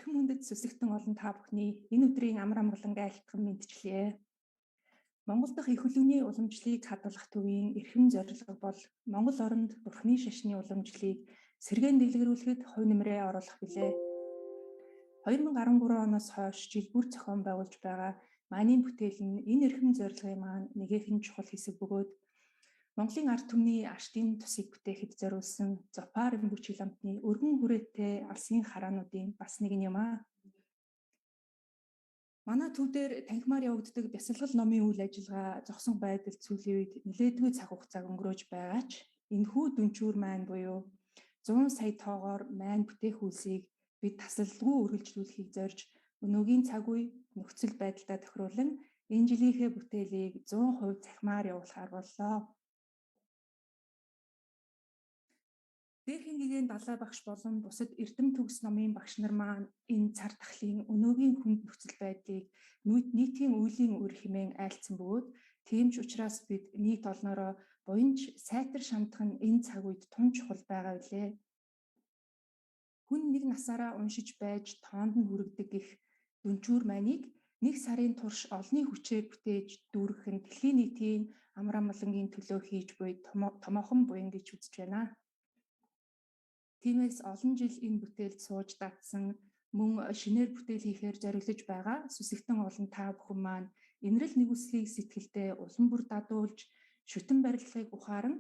Эрхэм хүндэт сүсэгтэн олон та бүхний энэ өдрийн амар амгалан айлтган мэдчилье. Монгол дахь их хөлөвний уламжлалыг хадгалах төвийн эрхэм зорилго бол Монгол оронд Бурхны шашны уламжлалыг сэргээн дэлгэрүүлэхэд хувь нэмрээ оруулах билээ. 2013 оноос хойш жил бүр зохион байгуулж байгаа Маанийн бүтээл нь энэ эрхэм зорилгын маань нэгэн чухал хэсэг бөгөөд Монголын ард түмний аштын тусыг бүтээхэд зориулсан Зопаарын бүчил амтны өргөн хүрээтэй алсын хараануудын бас нэг юм аа. Манай төв дээр танхимаар явагддаг бясалгал номын үйл ажиллагаа зогсон байдал сүүлийн үед нэлээдгүй цаг хугацааг өнгөрөөж байгаа ч энэхүү дүнчүүр маань буюу 100 сая тоогоор майн бүтээх үйлсийг бид тасалдгүй үргэлжлүүлэхийг зорж өнөөгийн цаг үе нөхцөл байдалтай тохируулан энэ жилийнхээ бүтээлийг 100% цахимаар явуулахаар боллоо. Дээрхийн гэгээн далай багш болон бусад эрдэм төгс номын багш нар маань энэ цар тахлын өнөөгийн хүнд нөхцөл байдлыг нийтийн үеийн үр хэмээн айлцсан бөгөөд тийм ч учраас бид нийт олноороо буянж сайтар шандах нь энэ цаг үед тун чухал байгаа билээ. Хүн нэг насаараа уншиж байж тоонд нь хүрэгдэг гэх дүнчүүр майныг нэг сарын турш олонний хүчээр бүтээж дүүргэх нь дэлхийн нийтийн амар амгалангийн төлөө хийж буй томоохон буян гэж үзэж байна. Тиймээс олон жил энэ бүтээлд сууж датсан мөн шинээр бүтээл хийхээр зориглож байгаа сүсэгтэн олон та бүхэн маань инрэл нэгүслийг сэтгэлдээ улам бүр дадуулж шүтэн барилгыг ухааран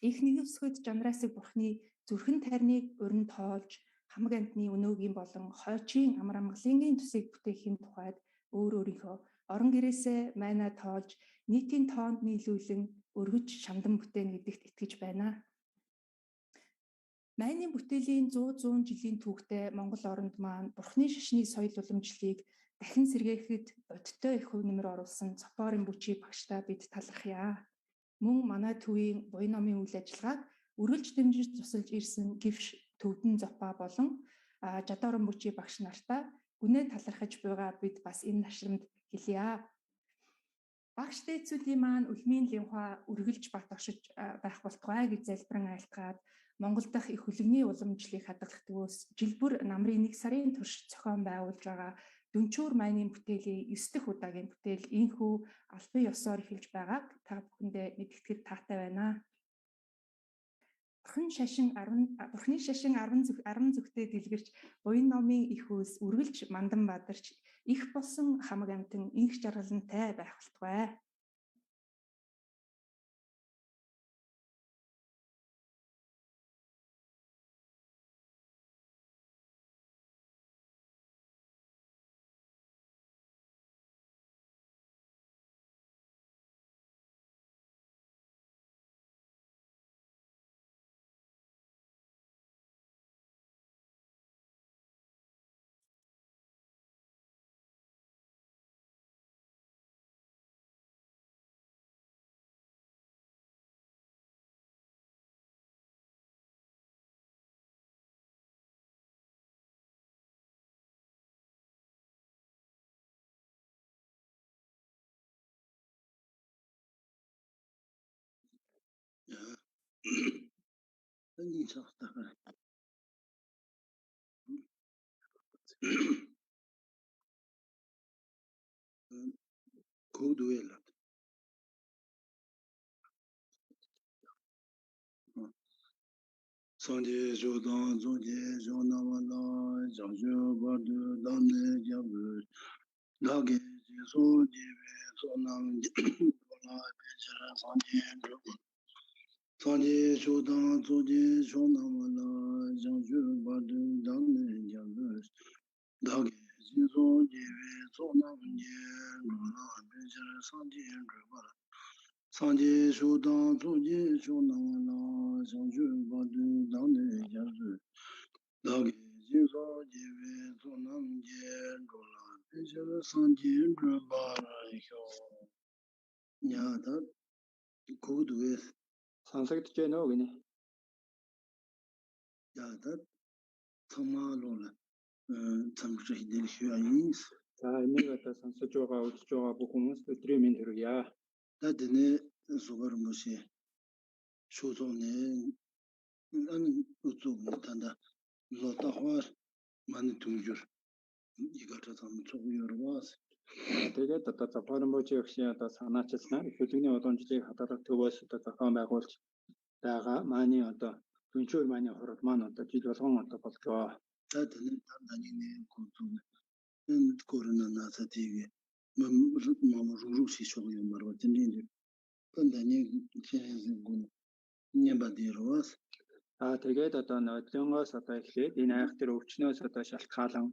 их нэгүсгэд жанраасыг бурхны зүрхэн тарныг урин тоолж хамаг амтны өнөөгийн болон хойчийн амар амгалангийн тусыг бүтээхийн тухайд өөрийнхөө орон гэрээсээ майнаа тоолж нийтийн тоонд нийлүүлэн өргөж шамдан бүтээн гэдэгт итгэж байна. Майны бүтээлийн 100 жилийн түүхтэй Монгол оронд маань Бурхны шашны соёл уламжлалыг дахин сэргээхэд бодиттой их хувь нэмэр оруулсан Зопаарын бүчий багштай бид талархъя. Мөн манай төвийн буян номын үйл ажиллагааг үргэлж дэмжиж тусалж ирсэн Гэвш Төвдөн Зопа болон Жадуурын бүчий багш нартаа гүнээ талархаж байгаа бид бас энэ нашрамд хэлье. Багш дээдсүүдийн маань үлмийн линхаа үргэлж бат оршиж байх болтугай гэж залбиран айлтгаад Монгол дахь их хөлөвний уламжлалыг хадгалах төвөөс жил бүр намрын 1 сарын турш зохион байгуулж байгаа Дүнчүүр майнын бүтээлийн 9 дахь удаагийн бүтээл ийхүү албан ёсоор эхэлж байгааг та бүхэндээ мэдгэтгэд таатай байна. Бурхны шашин 10 зүгтээ дэлгэрч буян номын их үйлс үргэлж мандан бадарч их болсон хамаг амтан инх жаргалантай байх болтугай. Ini çaktaka. Koduela. Sanje jodan zonje jonamala janjo bardu damne jabu dage so jive sonam bola bejara sanje Sanje jodan zonje jonamala janjo bardu damne jabu dage so jive sonam bola bejara sanje Sanje jodan zonje jonamala janjo bardu damne jabu dage so jive sonam bola bejara sanje Nyada good with Сонсогдож байна уу гинэ? Yada Tamalola Tamshi Delhiais. За энийг одоо сонсож байгаа, үзэж байгаа бүх хүмүүст өдрийн мэнд хүргье. Dadine Sugarmushi Shuzone Uzu Tanda Lotahar Manitunjur 이거를 좀 여러와서 Тэгээд одоо за форумбожийн өгшийн одоо санаачилснаар их хөдөлгөөний уламжлалыг хадгалах төвөөс одоо зохион байгуулж байгаа мааны одоо түнчээр мааны хурал маань одоо жил болгон одоо болж байгаа. 다들 단단히네 고통 코로나 나서 되게 뭐 루루시 쇼요 말고 진짜 단단히 제가 냐바디로와서 Тэгээд одоо нодлонгоос одоо эхлээд энэ айх төр өвчнөөс одоо шалтгаалan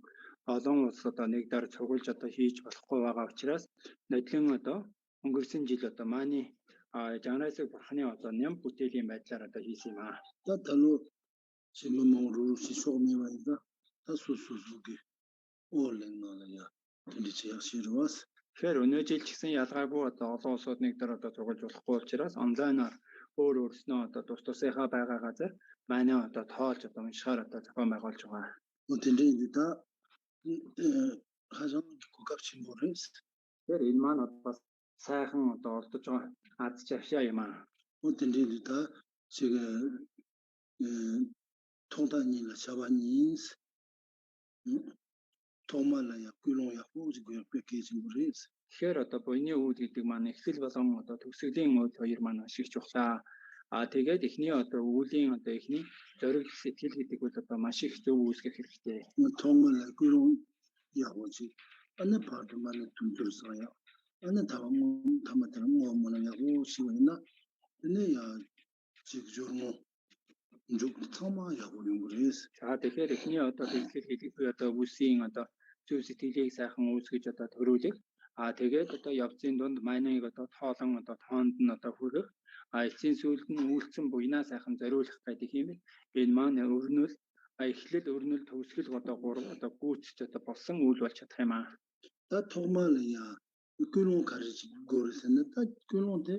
олон улс одоо нэг дор цугулж одоо хийж болохгүй байгаа учраас нодлон одоо өнгөрсөн жил одоо мааны жанрасыг бурхны одоо ням бүтээлийн байдлаар одоо хийсэн юм аа. 다달로 지금 뭐 루루시 쇼미와이다 다수수수기 올랭나야 근데 제가 싫어와서 Тэгэхээр өнөө жил ч гэсэн ялгаагүй одоо олон улсууд нэг дор одоо цугулж болохгүй учраас онлайнаар өөрснөө одоо тус тусынхаа байгаа газар манай одоо тоолж одоо уншихаар одоо зохион байгуулж байгаа. 어떤데다 가장 고급진 모르스 Тэгэхээр энэ маань бас сайхан одоо олдож байгаа аз жаршаа юм аа. 어떤데다 제가 통단이나 자반인스 토마라야 꿀롱야 호지고야 패키지 모르스 Тэгэхээр одоо буйны үүд гэдэг маань эхлэл болон одоо төгсгөлийн үүд хоёр маань ашигч ухлаа. Тэгээд эхний одоо үүдийн одоо эхний зориг сэтгэл гэдэг бол одоо маш их зөв үүсгэх хэрэгтэй. 토마라 꿀롱 야호지 안에 파르마는 tumtur사야 안에 담아다는 뭐 뭐냐 호시원이나 근데야 직조로 좀 토마야고 용그레스 За тэгэхээр эхний одоо сэтгэл хэлэх одоо үсгийн одоо зөв сэтгэлийг сайхан үүсгэж одоо төрүүлэх. Тэгээд одоо явцын дунд майныг одоо тоолон одоо тоонд нь одоо хүрэх. Эцсийн сүүлд нь үйлцэн буйнаа сайхан зориулах гэдэг юм. Энэ маань өрнөл эхлэл өрнөл төгсгөл одоо гурав одоо гүйцэж одоо болсон үйл болж чадах юм аа. 다 토마라야 꿀롱 가르치 고르스는 다 꿀롱데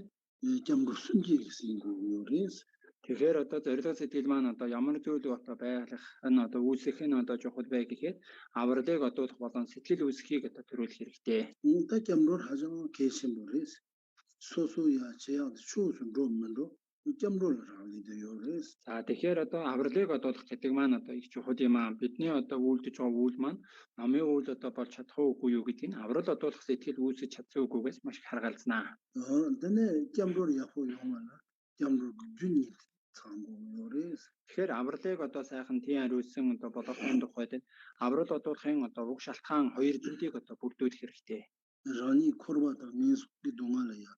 잠고 순지гэсэн 고요레스 Тэгэхээр одоо зорилго сэтгэл маань одоо ямар зүйл одоо байлах энэ одоо үүсэх нь одоо чухал бай гэхэд авралыг одуулах болон сэтгэл үүсхийг одоо төрүүлэх хэрэгтэй. 다 잠로 하정 계신 모르스 소소야 제야 추우선 좀만도 잠로를 하게 되요레스 За тэгэхээр одоо авралыг одуулах гэдэг маань одоо их чухал юм аа. Бидний одоо үйлдэж байгаа үйл маань намын үйл одоо болж чадах уугүй юу гэдгийг аврал одуулах сэтгэл үүсэж чадсан үгүйгээс маш их харгалзнаа. 근데 잠로를 야호 용하나 잠로 준이 참고요레스 Тэгэхээр авралыг одоо сайхан тийм хариулсан одоо болохын тухайд аврал одуулахын одоо уг шалтгаан хоёр зүйлийг одоо бүрдүүлэх хэрэгтэй. 라니 코르바다 민스기 동안이야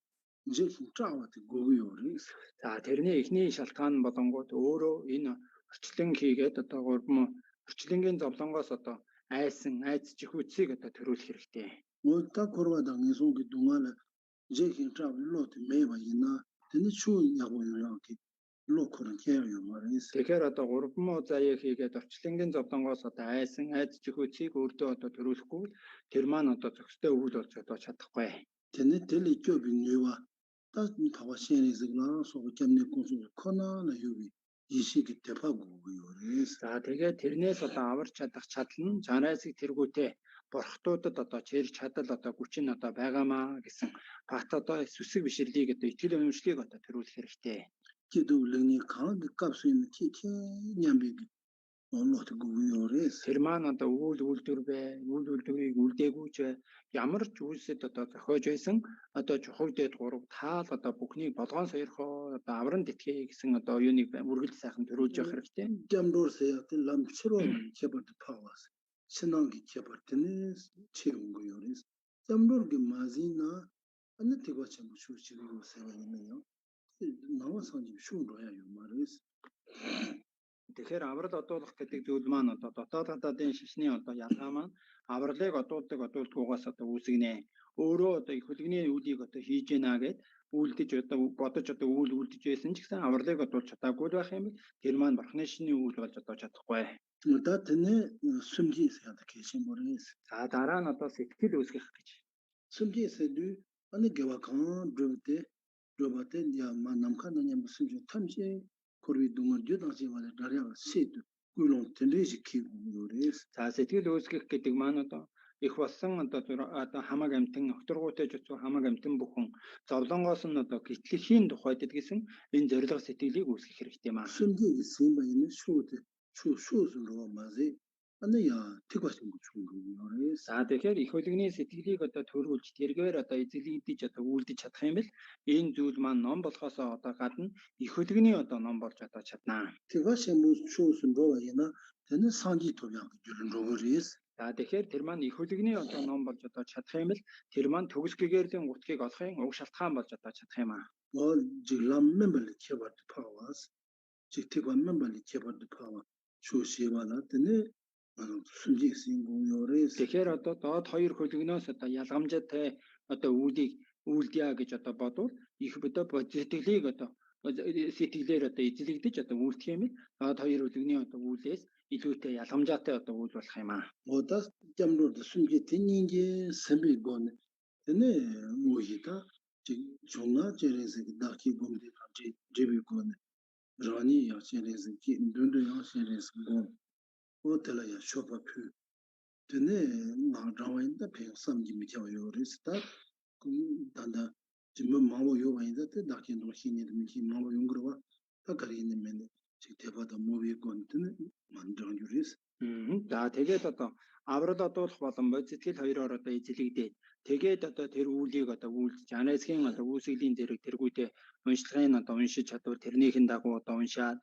이제 짜와티 고요레스 За тэрний эхний шалтгаан болонгууд өөрөө энэ орчлон хийгээд одоо гурван орчлонгийн зовлонгоос одоо айсан айц чихүүцийг одоо төрүүлэх хэрэгтэй. 뭐다 코르바다 민스기 동안에 이제 짜로트 매바이나 근데 추 야고요야기 로코는 케어요 말이스 Тэгэхээр одоо гурван муу заяа хийгээд орчлонгийн зовлонгоос одоо айсан айц чихүүцийг өөртөө одоо төрүүлэхгүй тэр маань одоо зохистой үйл болж одоо чадахгүй. 근데 델리 쪽이 뇌와 다 타와시에즈나 소gem네 공수 코나나 유비 이시기 대파고요레스 За тэгээд тэрнээс одоо аварч чадах чадал нь жанаасыг тэргүүтээ борхтуудад одоо чирч чадал одоо хүч нь одоо байгаамаа гэсэн бат одоо сүсэг бишрлийг одоо итгэл үнэмшлийг одоо төрүүлэх хэрэгтэй. 기도랭이 강한 값수 있는 티티 냠비기 언로트 고요레스 Тэр маань одоо үйл үйлдвэр бай, үйл үйлдвэрийг үлдээгүйч ямар ч үйлсэд одоо зохиож байсан одоо чухал дэд гурав таал одоо бүхнийг болгоон сойрхоо одоо авран тэтгэе гэсэн одоо юуныг үргэлж сайхан төрүүлж явах хэрэгтэй. 잠도르세야 람치로 제버트 파워스 신앙기 제버트네스 치웅고요레스 잠도르기 마지나 안티고 참 추치고 세워있네요 나와서지 슈로야요 말이스 Тэгэхээр аврал одуулах гэдэг зүйл маань одоо дотоод гадаадын шишний одоо ялгаа маань авралыг одуулдаггүйгээс одоо үүсгэнэ. Өөрөө одоо их хөлгний үлийг одоо хийж гэнэ гэд үлдэж одоо бодож одоо үйл үлдэж байсан ч гэсэн авралыг одуулж чадаагүй байх юм. Тэр маань бурхны шиний үйл болж одоо чадахгүй. 다테네 숨지세야 계신 모르겠어 За дараа нь одоо сэтгэл үүсгэх гэж. 숨지세도 아니 개와칸 드르테 야마 남칸나냐 무슨 좀 탐지 코르비 동안 주당시 말에 다리가 세도 꿀롱 텐데지 키고요레스 За сэтгэл үүсгэх гэдэг маань одоо их болсон одоо хамаг амтэн окторгуутай жуцуу хамаг амтэн бүхэн зовлонгоос нь одоо гитлэхийн тухайд гэсэн энэ зорилго сэтгэлийг үүсгэх хэрэгтэй маа. 숨지기 심바이네 슈데 추수스로 마지 아니야 티과신 거 중요해. За тэгэхээр их хөлөгний сэтгэлийг одоо төрүүлж тэргээр одоо эзлэгдэж одоо үлдэж чадах юм бэл энэ зүйл маань ном болохоос одоо гадна их хөлөгний одоо ном болж одоо чаднаа. 티과신 뭐 추우슨 로와이나 되는 상지 도량 줄은 로그리스. За тэгэхээр тэр маань их хөлөгний одоо ном болж одоо чадах юм бэл тэр маань төгс гэгэрлийн утгыг олохын уг шалтгаан болж одоо чадах юм аа. 뭐 지람 멤버리 케바드 파워스. 지티과 멤버리 케바드 파워. 추시와나 되네. 순지 생고요레스. Тэгэхээр одоо доод хоёр хөлөгнөөс одоо ялгамжаатай одоо үлдъя гэж одоо бодвол их одоо сэтгэлийг одоо сэтгэлээр одоо эзлэгдэж одоо үлдэх юм. Доод хоёр хөлөгний одоо үлээс илүүтэй ялгамжаатай одоо үйл болох юм аа. 뭐다 점로도 순지 tinninge sembigon. 되네 뭐이다. 존나 제레스 다키 곰디 같이 제비고네. 라니 야세레스 키 눈도 야세레스 고. 호텔야 쇼파푸. 되네 나라와인다 배sam기 미켜요레스다. 그 단다 지금 마모 요바인다 때 다키 노시니 미키 마모 용그러와 다가리는 맨 지대바다 모비 건드는 만들어 주리스. За тэгээд одоо аврал одуулах боломж сэтгэл хоёроор одоо эзлэгдээ. Тэгээд одоо тэр үүлийг одоо үйлдэж анасгийн одоо үүсгэлийн зэрэг тэргүүтээ уншлагын одоо уншиж чадвар тэрнийхэн дагуу одоо уншаад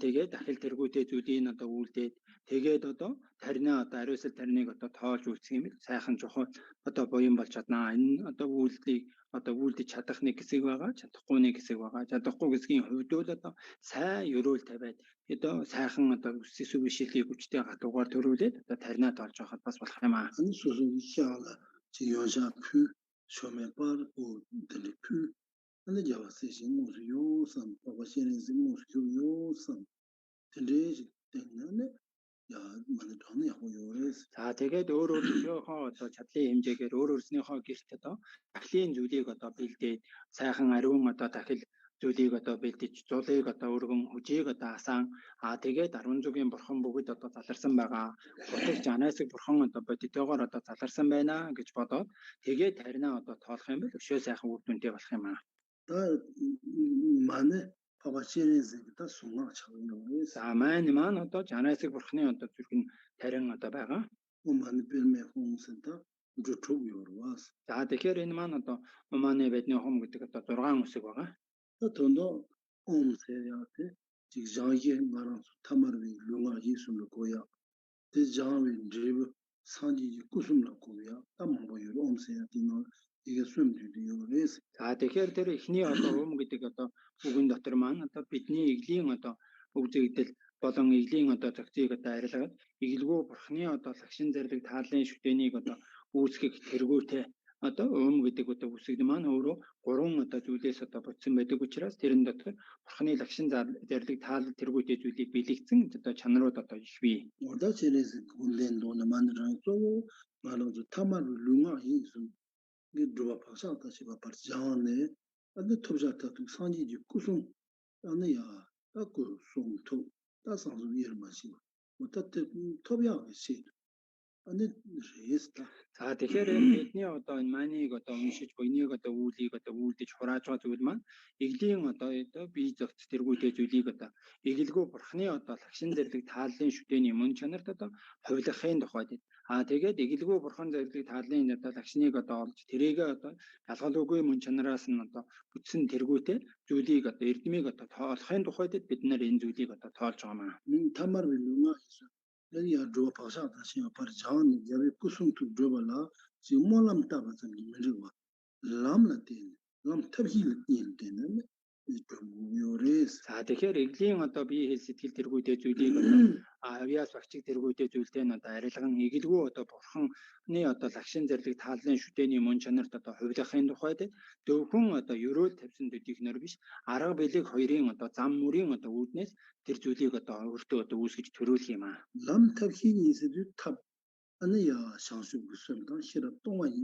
тэгээд дахил тэргүүтээ зүйлийг одоо үйлдээд тэгээд одоо таринаа одоо ариусал тариныг одоо тоолж үүсгэх юм сайхан жохоо одоо буян болж чаднаа. Энэ одоо үйлдэлийг одоо үйлдэж чадах нэг хэсэг байгаа, чадахгүй нэг хэсэг байгаа. Чадахгүй хэсгийн хувьд бол одоо сайн өрөөл тавиад одоо сайхан одоо үсэсүү бишэлийг хүчтэй гатуугаар төрүүлээд одоо таринаа тоолж байхад бас болох юм аа. 아니 소소이샤라 지요샤 푸 쇼메바르 오 델리푸 아니 야와세시 무스 요삼 바바시렌스 무스 요삼 델레지 땡나네 야 만에 돈이 하고 요레스. За тэгээд өөрийнхөө одоо чадлын хэмжээгээр өөрснийхөө гэрт одоо дахлын зүйлийг одоо бэлдээд сайхан ариун одоо дахил зүйлийг одоо бэлдэж зулыг одоо өргөн хүчийг одоо асаан тэгээд 10 зүгийн бурхан бүгд одоо заларсан байгаа. Утгач анасыг бурхан одоо бодитойгоор одоо заларсан байна гэж бодоод тэгээд таринаа одоо тоолох юм бол өшөө сайхан үр дүнтэй болох юм аа. 다 만에 바바시렌스 다 송아 차고요. За маань одоо анасыг бурханы одоо зүрхэн тарин одоо байгаа. 만에 별매 홍선다 조초요로와스. За тэгэхээр энэ маань одоо Уманы байдны хом гэдэг одоо 6 үсэг байгаа. 돈도 옴세야테 지장이 말아서 타마르비 룽아 예수를 고야 대장이 드리브 산지 꾸숨을 고야 담보요 옴세야티노 이게 숨들이요레스. За тэгэхээр тэр эхний одоо гэдэг одоо үгэн дотор маань одоо бидний иглийн одоо үгзэгдэл болон иглийн одоо зохицыг одоо арилгаад игэлгүй бурхны одоо лагшин зарлиг тааллын шүтэнийг одоо үүсгэх тэргүүтэй одоо гэдэг одоо үсгэн маань өөрөө 3 одоо зүйлээс одоо бодсон байдаг учраас тэрэн дотор бурхны лагшин зарлиг таал тэргүүтэй зүйлийг бэлэгдсэн одоо чанарууд одоо их бий. 오다 제레스 군된 돈을 만들어서 말아서 타마르 룽아 예수 그 드바 파사 다시 봐 버잖네. 근데 톱자타 산지 꾸숨 아니야. 딱그 송토 따상서 위를 마시고 어떻게 톱이야 시 아니 레스타. За тэгэхээр бидний одоо энэ манийг одоо уншиж буйныг одоо үүлийг одоо үүлдэж хурааж байгаа зүйл маань иглийн одоо бие зогц тэргүүтэй зүйлийг одоо игэлгүй бурхны одоо лагшин зэрлэг тааллын шүтэний мөн чанарт одоо хувилгахын тухайд тэгээд игэлгүй бурхан зэрлэг тааллын одоо лагшныг одоо олж тэрийгэ одоо ялгалгүй мөн чанараас нь одоо бүтсэн тэргүүтэй зүйлийг одоо эрдмийг одоо тоолохын тухайд бид нар энэ зүйлийг одоо тоолж байгаа маа. 타마르 룽아 예수 내가 드바 파사 다시 버잖네. 야비 꾸숨 투 드바라 지모람 따바서 미르와 람라테 람 탑힐 일데는 요레스. За тэгэхээр иглийн одоо бие хэл сэтгэл тэргүүтэй зүйлийг одоо авиас багчиг тэргүүтэй зүйлтэй нь одоо арилган игэлгүй одоо бурханы одоо лагшин зэрлэг тааллын шүтэний мөн чанарт одоо хувилгахын тухайд зөвхөн одоо ерөөл тавьсан төдийхнөр биш арга билег хоёрын одоо зам мөрийн одоо үүднээс тэр зүйлийг одоо өөртөө одоо үүсгэж төрүүлэх юм аа. 람 탑힐이 있어도 탑 아니야 상수 무슨 당 싫어 동안이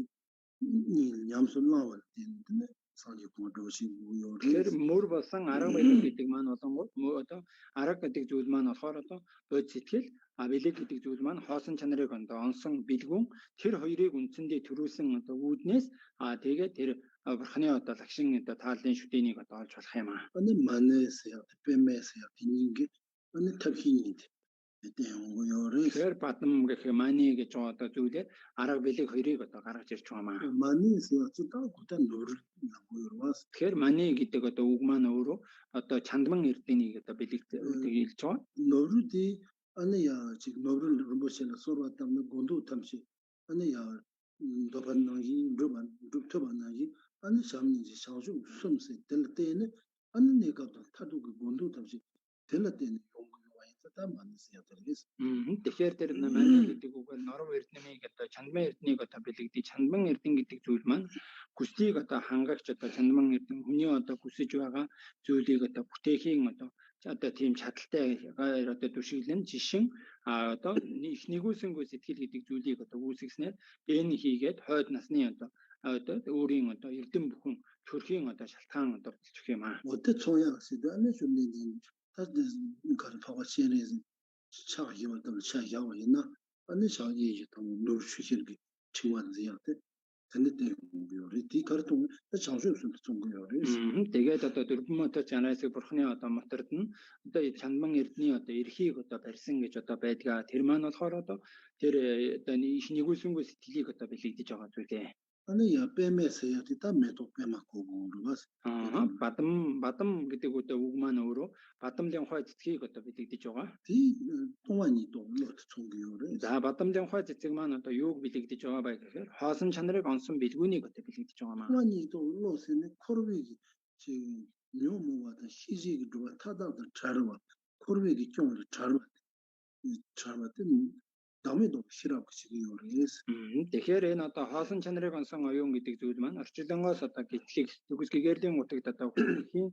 니 냠수 나올 때는 상지 고도시 요레스. Тэгэхээр мөр болсон арга билег гэдэг маань болонгууд одоо арга гэдэг зүйл маань болохоор одоо бод сэтгэл билег гэдэг зүйл маань хоосон чанарыг онсон бэлгүүн тэр хоёрыг үндсэндээ төрүүлсэн одоо үүднээс тэгээд тэр бурхны одоо лагшин одоо тааллын шүтэнийг одоо олж болох юм аа. 아니 만에서야 뱀에서야 빈인게 아니 탑힐이 대용고요레스 Тэгэхээр бадам гэх мани гэж байгаа одоо зүйлээр арга билег хоёрыг одоо гаргаж ирж байгаа маа. 마니스야 지다 고다 노르 나고요와스 Тэгэхээр мани гэдэг одоо үг маань өөрөө одоо чандман эрдэнэийг одоо бэлэгдэж байгаа. 노르디 아니야 지금 노르를 rum보시나 소바 담는 gond도 탐시 아니야 도반나기 루반 루토반나기 아니 샴니지 샤주 숨세 될 때는 아니 내가 타도 그 gond도 탐시 될 때는 용구가 있다 마니스야 되겠어. Тэгэхээр тэр мани гэдэг үг нь норов эрдэнэнийг одоо чандман эрдэнэийг одоо бэлэгдэж чандман эрдэн гэдэг зүйл маань хүслийг одоо хангагч одоо чандман эрдэн хүний одоо хүсэж байгаа зүйлийг одоо бүтээхийн одоо тийм чадaltaй одоо түшиглэн жишин одоо их нэгүүлсэнгүй сэтгэл гэдэг зүйлийг одоо үүсгэснээр энэ хийгээд хойд насны одоо өөрийн одоо эрдэм бүхэн төрхийн одоо шалтгаан одоо болчих юм аа. 어때 초야스도 안에 준비된 다들 그런 파워시에는 차기와 또 차야와 있나 안에 차기 또 노르슈시르기 친구한테한테 근데 우리 디카르통 장수 없으면 좀 그래요. Тэгээд одоо дөрвөн мотор чанаасыг бурхны одоо моторд нь одоо чандман эрдний одоо эрхийг одоо барьсан гэж одоо байдгаа. Тэр маань болохоор одоо тэр одоо их нэгүүлсэнгүй сэтгэлийг одоо бэлэгдэж байгаа зүйлээ. 아니 야 빼매서야 디다 매도 빼막고 그러면서 бадам гэдэг одоо үг маань өөрөө бадамлын хой цэцгийг одоо бэлэгдэж байгаа. 디 동안이 또 노트 총기요래. За бадамлын хой цэцэг маань одоо юуг бэлэгдэж байгаа бай гэхээр хоосон чанарыг онсон бэлгүүнийг одоо бэлэгдэж байгаа маа. 동안이 또 로스네 코르베기 지금 묘모와다 시지기 두가 타다다 자르와 코르베기 좀 자르와 자르든 남에도 싫어하고 지금요래스. Тэгэхээр энэ одоо хоосон чанарыг онсон оюун гэдэг зүйл маань орчлонгоос одоо гитлэг төгс гэгэрлийн утагт одоо хүлхийн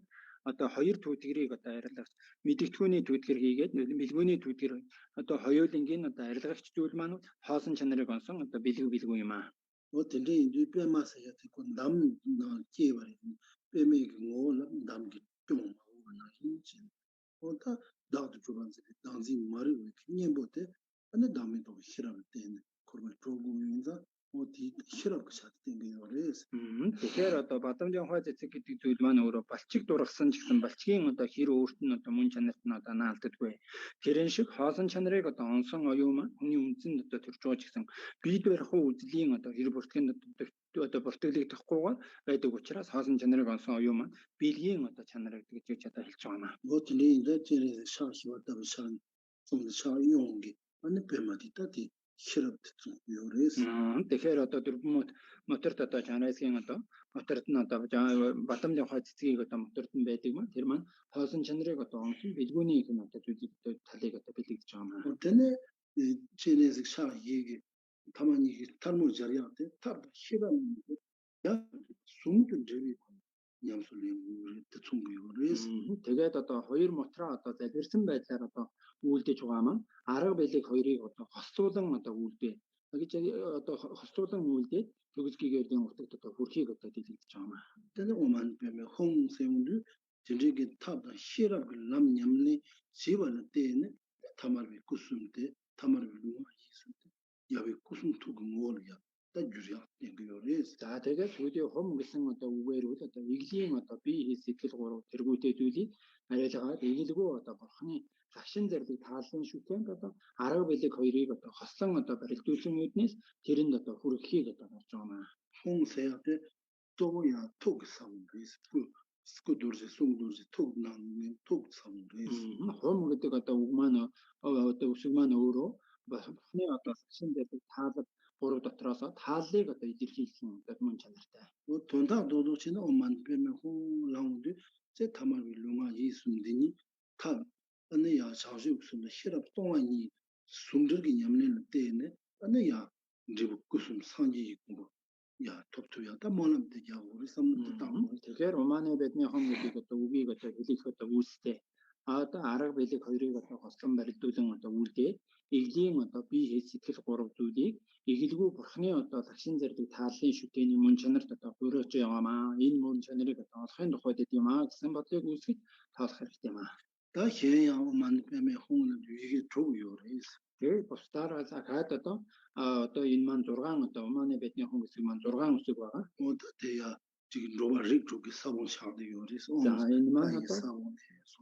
одоо хоёр түүтгэрийг одоо арилгах мэдэгдэхүүний түүтгэр хийгээд бэлгүүний түүтгэр одоо хоёулынгийн одоо арилгагч зүйл маань хоосон чанарыг онсон одоо бэлгүү юм аа. 어떤데 이제 빼마서야 되고 남 기회버리 빼매기 뭐라 남기 좀 하고나 힘지. 어다 나도 주반세 당지 말이 그냥 보대 안에 남에도 싫어할 때는 그걸 보고 인자 어디 싫어하고 샀던 게 그래서 Тэгэхээр одоо бадамжийн хой цэцэг гэдэг зүйл маань өөрөө балчиг дургасан ч гэсэн балчгийн одоо хэр өөрт нь одоо мөн чанарт нь одоо наалддаггүй. Тэрэн шиг хоосон чанарыг одоо онсон оюун маань хүний үндсэнд одоо төрж байгаа ч гэсэн бие барих үзлийн одоо хэр бүртгэнд одоо бүртгэлэгдэхгүйгээр байдаг учраас хоосон чанарыг онсон оюун маань бэлгийн одоо чанар гэж одоо хэлж байгаа маа. Вот линда через шашвата бишан 좀 ша용기 안에 빼마디다디 싫어했던 요래스. Тэгэхээр одоо дөрвөн моторт одоо чанарын одоо моторт нь одоо бадамжийн хой цэцгийг одоо моторт нь байдаг маань тэр маань хоосон чанарыг одоо онсон бэлгүүний юм одоо зүйлийг одоо талыг одоо бэлэгдэж байгаа маа. 어때네 через шаги 가만히 탈모 자리한테 탑 싫어하는데 야 숨도 저리 냠솔님 우리 대충고요래스. Тэгээд одоо хоёр мотороо одоо залбирсан байдлаар одоо үйлдэж байгаа маань арга билег хоёрыг одоо хослуулан одоо үйлдээ. Гэж одоо хослуулан үйлдээд төгсгийгээрийн утагт одоо хүрхийг одоо дэлгэж байгаа маа. 때는 오만 빼면 홍세운들 저렇게 탑다 싫어하고 남 냠리 집안에 때는 타마르비 꾸숨때 타마르비 누가 있었대. 야비 꾸숨 두고 뭐야. 다 주야 땡겨요래스. За тэгээд сүүлийн хум гэсэн одоо үгээр үл одоо иглийн одоо бие хий сэтгэл гурав тэргүүтэй зүйлийг арилгаад игэлгүй одоо бурхны загшин зэрлэг таалан шүтэн одоо арга билег хоёрыг одоо хослон одоо барилдуулсан үднээс тэрэнд одоо хүрхийг одоо гарч байгаа маа. 홍세한테 또야 톡 сам그래스. 스쿠도르제 송도르제 톡 나는 톡 сам그래스. Хум гэдэг одоо үг маань одоо үсэг маань өөрөө бурхны одоо загшин зэрлэг таалал гурав дотроос тааллыг одоо илэрхийлсэн одоо мөн чанартай. 뭐 돈다 도도치는 오만 빼면 홍라운드 제 타마르비 룽아 이숨디니 타 안에야 자주 무슨 싫어 동안이 숨들기 냠내는 때에는 안에야 이제 무슨 상지 있고 야 톱토야 다 몰람 되냐 우리 섬도 다 Тэгэхээр Уманы бидний хом гэдэг одоо үгийг одоо хэлэх одоо үүстэй. Одоо арга билег хоёрыг одоо хослон барилдуулан одоо үлдээ. Иглийн одоо бие хий сэтгэл гурав зүйлийг игэлгүй бурхны одоо лагшин зэрлэг тааллын шүтээний мөн чанарт одоо өрөөж яваамаа. Энэ мөн чанарыг одоо олохын тухайд юм аа гэсэн бодлыг үүсгэж тоолох хэрэгтэй юм аа. 다 해야 오만 빼면 홍은 이게 좋요래스. Тэгээд бусдаараа хаад одоо энэ маань 6 одоо Уманы бидний хом гэсэн маань 6 үсэг байгаа. 어때야 지금 로바릭 쪽에 사본 샤드 요래스. За энэ маань одоо 사본 해서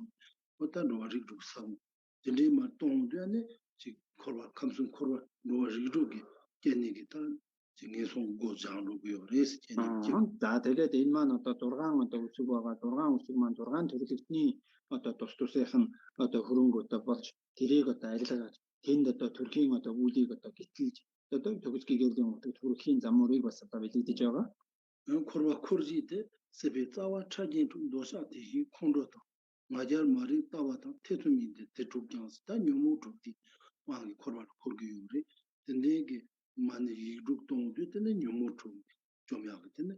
어떤 로바릭 쪽 사본 근데 막 동도안에 지 코르바 감순 코르바 로지루기 게니기 단 징에송 고장루고요. 레스 게니기 자, 되게 대인만 어떤 돌아간 어떤 우스고가 돌아간 우스만 돌아간 들으니 어떤 도스토세한 어떤 그런 것도 벌지. 디리가 다이다가 딘데 또 터키 어떤 우디가 또 기티지. 또 저기ski geldiğim 어떤 터키 잠모리 봤다 비디죠가. 코르바 코르지데 세베타와 차진 도사티 콘로도 마잘 마리 따와다 테투미데 테투경스 다 뇨모토티 왕이 코르바 코르기요리 근데게 만이 이룩동도 때는 뇨모토 좀 약했네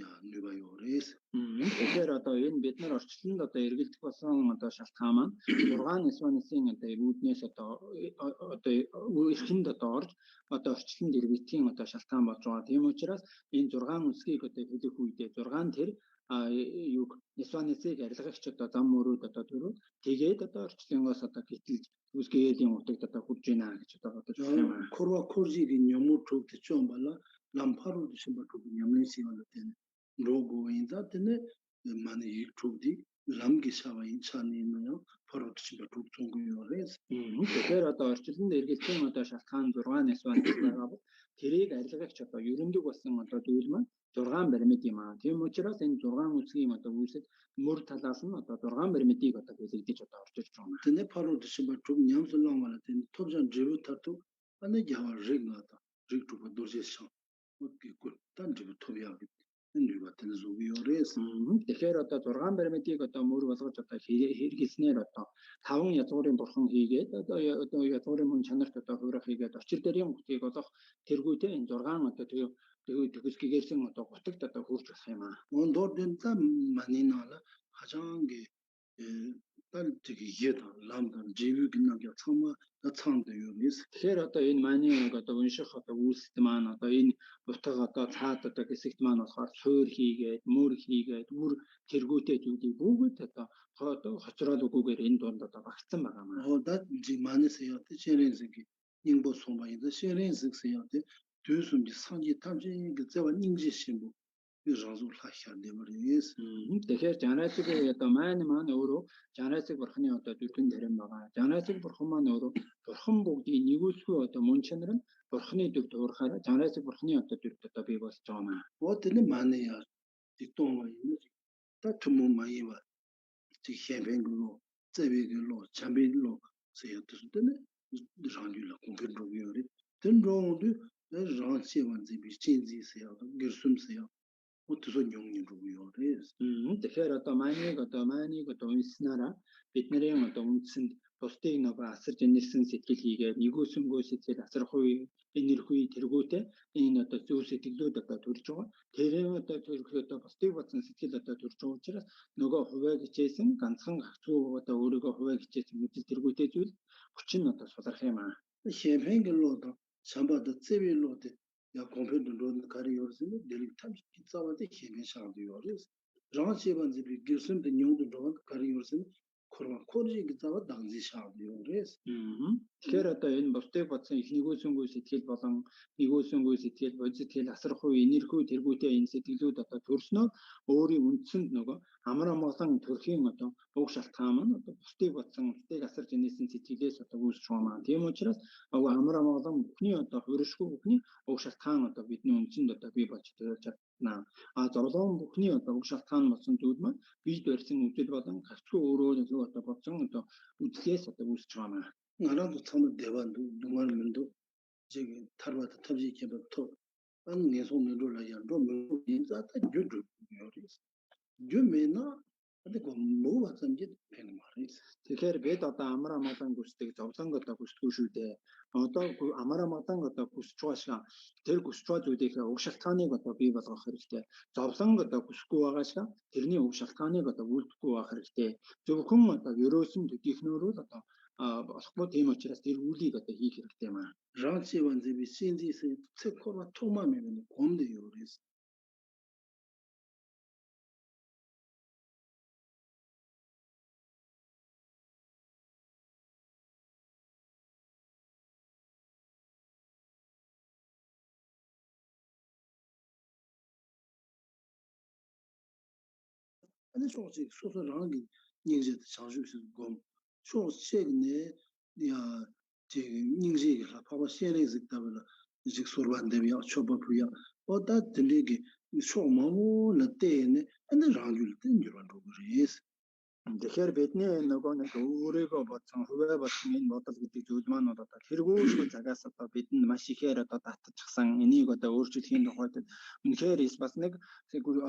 야 누바요레스 그래서 인 베트남 어스친다 또 эргэлдэх болсон одоо шалтгаан маань 6 эсвансын одоо үүднээс одоо эрхэнд одоо орж одоо орчлон дэрвэтийн одоо шалтгаан болж байгаа. Тийм учраас энэ 6 үсгийг одоо хэлэх үедээ 6 тэр юг эсванысыг арилгагч одоо зам мөрөөд одоо төрөө тэгээд одоо орчлонгоос одоо гítэлж үсгээлийн утагт одоо хүрж байна гэж одоо бодож байна юм аа. 코르바 코르지리 뇨모토 좀 발라 람파로 드심바토 냠네시가 되는 로고 인자드네 많이 유튜브디 람기샤와 인차니는 바로 드심바토 종고요레스 Тэгэхээр одоо орчлонд эргэлтийн одоо шалтгаан 6-аас байгаа бол тэрийг арилгагч одоо ерөндөг болсон одоо зүйл маань 6 баримт юм аа. Тийм учраас энэ 6 үсгийн одоо үйлсэд мөр талаас нь одоо 6 баримтыг одоо бэлэгдэж одоо орж ирж байгаа юм. 근데 바로 드심바토 냠슬랑 말하는 톱전 제부타도 안에 야와 링나다 릭투고 도제셔 어떻게 꿀단 제부 토비하기 энэ батэн зүгиорээс тэгэхээр одоо 6 баримтыг одоо мөр болгож одоо хэрэглэснээр одоо 5 язгуурын бурхан хийгээд одоо язгуурын мөн чанарт одоо хуурах хийгээд очир дээрийн гутыг олох тэргүүтэй энэ 6 одоо төгсгийгээрсэн одоо гутагт одоо хурж болох юм аа. 온도된다 마니나라 가장게 딸 저기 이해다 람다 제비 기능이 참마 나창도 요미스 Тэгэхээр одоо энэ маний одоо унших одоо үйлсэд маань одоо энэ утга одоо цаад одоо хэсэгт маань болохоор суур хийгээд мөр хийгээд үр тэргүүтэй зүйлийг бүгд одоо хоцроод үгүйгээр энэ дунд одоо багтсан байгаа маа. да 지 마니스야 체렌스기 닝보 소마이다 체렌스스야 뒤숨지 상지 탐지 그 저와 닝지 신부 유정수 하샤데 머리스 Тэгэхээр жанаацыг одоо маань өөрөө жанаацыг бурхны одоо дүрхэн тарим байгаа. Жанаацыг бурхан маань өөрөө бурхан бүгдийг нэгүүлсгүй одоо мөн чанар нь бурхны дүр туурахаараа жанаацыг бурхны одоо дүрт одоо бий болж байгаа маа. 어때는 마네야 뒷동마이는 다 투모마이와 지 셴뱅글로 제베글로 잠빌로 세였던데 장률로 공격로요리 된로도 장시원지 비친지세요 ger숨세요 어떻게 용인로요레스 Тэгэхээр одоо майныг одоо унснараа бидний одоо үндсэнд бусдыг нөгөө асарж инэрсэн сэтгэл хийгээд нэгөөсөнгөө сэтгэл асархгүй энергүй тэргүүтэй энэ одоо зөв сэтгэлүүд одоо төрж байгаа. Тэрээ одоо төрөхөд одоо бусдыг бодсон сэтгэл одоо төрж байгаа учраас нөгөө хуваа хичээсэн ганцхан гацгүй одоо өөрийгөө хуваа хичээсэн мэдэл тэргүүтэй зүйл хүчин одоо сулрах юм аа. 셴뱅글로도 잠바도 제빌로도 야 컴퓨터로 가리요스는 델릭탐 기타와데 케메샤도요레스 장시반지 비길슨데 뇽도 가리요스는 코르지 기타와 당지샤도요레스 Тэгэхээр одоо энэ бусдыг бодсон их нэгөөсөнгөө сэтгэл болон нэгөөсөнгөө сэтгэл бодит асрах уу энергүй тэргүүтэй энэ сэтгэлүүд одоо төрснөө өөрийн үндсэнд нөгөө амар амгалан төрхийн одоо уг шалтгаан маань одоо бусдыг бодсон бусдыг асарж инээсэн сэтгэлээс одоо үүсч байгаа. Тийм учраас амар амгалан бүхний одоо хөрөшгүй бүхний уг шалтгаан одоо бидний үндсэнд одоо бий болж чадна. Зовлон бүхний одоо уг шалтгаан болсон зүйл маань бийд барьсан үйл болон гацгүй өөрөө одоо бодсон одоо үзлээс одоо үүсч байгаа. 나라도 참 대반도 누말면도 저기 타르바다 탑지케도 또 안내 손으로라 양도 뭐 인자다 주주 요리스 주메나 근데 뭐 왔는지 뱅 말이스 Тэгэхээр бид одоо амар амгалан гүсдэг зовлон одоо гүсдэггүй шүү дээ. Одоо амар амгалан одоо гүсч байгаа тэр гүсч байгаа зүйлийнхээ уг шалтгааныг одоо бий болгох хэрэгтэй. Зовлон одоо гүсэхгүй байгаа шиг тэрний уг шалтгааныг одоо үлдэхгүй байх хэрэгтэй. Зөвхөн одоо ерөөсөн төдийхнөөрөө одоо болохгүй тийм учраас тэр үлийг одоо хийх хэрэгтэй юм аа. ран치반지 비신지세 체코와 토마메는 곰데 요리스 아니 소식 소소랑이 얘기해 장주스 곰 소식네 야 지금 인지가 봐봐 시행이 있다면 이제 소반되면 초보부야 어다 들리게 소마모 나때네 근데 라줄 땐 줄은 그래서 Тэгэхээр бидний нөгөө нэг өөрийгөө бодсон хувиа бодсон энэ бодол гэдэг зүйл маань одоо тэргүүлгүй цагаас одоо бидэнд маш ихээр одоо татчихсан энийг одоо өөрчлөхийн тухайд үнэхээр бас нэг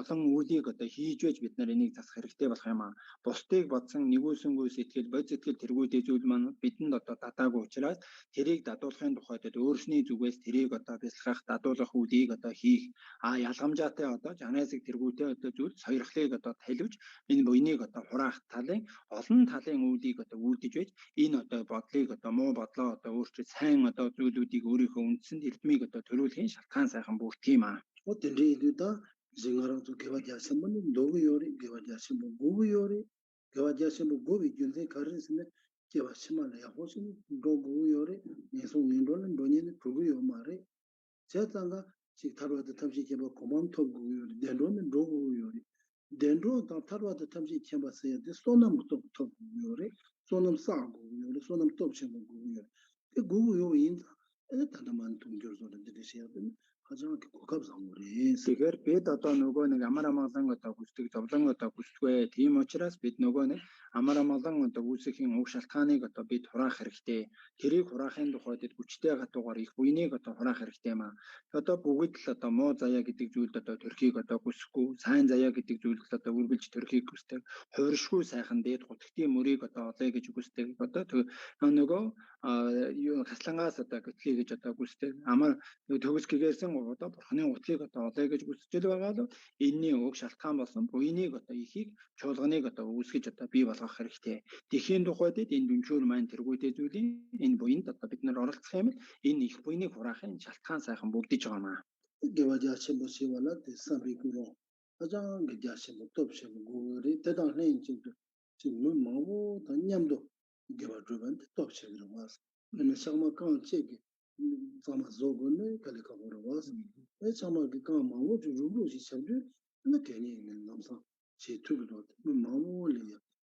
олон үлийг одоо хийж байж бид нар энийг засах хэрэгтэй болох юм аа. Бусдыг бодсон нэгүүлсэнгүй сэтгэл бод сэтгэл тэргүүдээ зүйл маань бидэнд одоо дадаагүй учраас тэрийг дадуулахын тухайд өөрсний зүгээс тэрийг одоо бясалгах дадуулах үлийг одоо хийх ялгамжаатай одоо жанаасыг тэргүүтэй одоо зүйл сойрхлыг одоо талвж энэ буйныг одоо хураах талын олон талын үйлийг одоо үүдэж байж энэ одоо бодлыг одоо муу бодлоо одоо өөрчлөж сайн одоо зүйлүүдийг өөрийнхөө үндсэнд эрдмийг одоо төрүүлэхийн шалтгаан сайхан бүрдэх юм аа. Вот дэндээ зингараа зү гэвадяасан мөн догоо ёри гэвадяасан мөн гоо ёри гэвадяасан мөн гоо видюн데 каринсне гэвасмаа яхосын догоо ёри 예송 인도는 돈이는 그거 요마래 제가가 지 타로도 탐지 제가 고만토 그거 덴로는 로고 요리 덴로 다 타로도 탐지 챵바세야 데 소남부터 요리 소남 싸고 요리 소남 톱chen 거 요리 그 그거 요 인다 에 다만 동결소는 되시야 되는 가장 고갑상물이 Тэгэхээр бид одоо нөгөө нэг амар амгалан одоо хүсдэг зовлон одоо хүсдэггүй. Тийм учраас бид нөгөө нэг амар амгалан одоо үүсэхийн уг шалтгааныг одоо бид хураах хэрэгтэй. Тэрийг хураахын тухайд хүчтэй гатуугаар их буйныг одоо хураах хэрэгтэй юм аа. Одоо бүгд л одоо муу заяа гэдэг зүйлд одоо төрхийг одоо хүсэхгүй, сайн заяа гэдэг зүйлд одоо үргэлж төрхийг хүсдэг. Хувиршгүй сайхан дээд гутгтын мөрийг одоо олъё гэж хүсдэг. Одоо нөгөө хаслангаас одоо гэтлээ гэж одоо хүсдэг. Амар төгс гэгэрсэн одоо бурхны утлыг одоо олъё гэж хүсэж байгаа л энэний уг шалтгаан болсон буйныг одоо ихийг чуулганыг одоо үүсгэж одоо бий болгох хэрэгтэй. Тэхийн тухайд энэ дүнчүүр маань тэргүүтэй зүйлийн энэ буйнд одоо бид нар оролцох юм бол энэ их буйныг хураахын шалтгаан сайхан бүгдэж байгаа маа. гэвадяасан босивала 대사비구로 가장 гэвадяасан 톱chen 고리 대단한 인증도 지금 마모 단념도 гэвад르반데 톱chen 와서 근데 상마 칸체기 자마 조고네 칼리카보로 와서 에 자마 그 마모 주루로시 참주 근데 괜히 남사 제 투도 마모리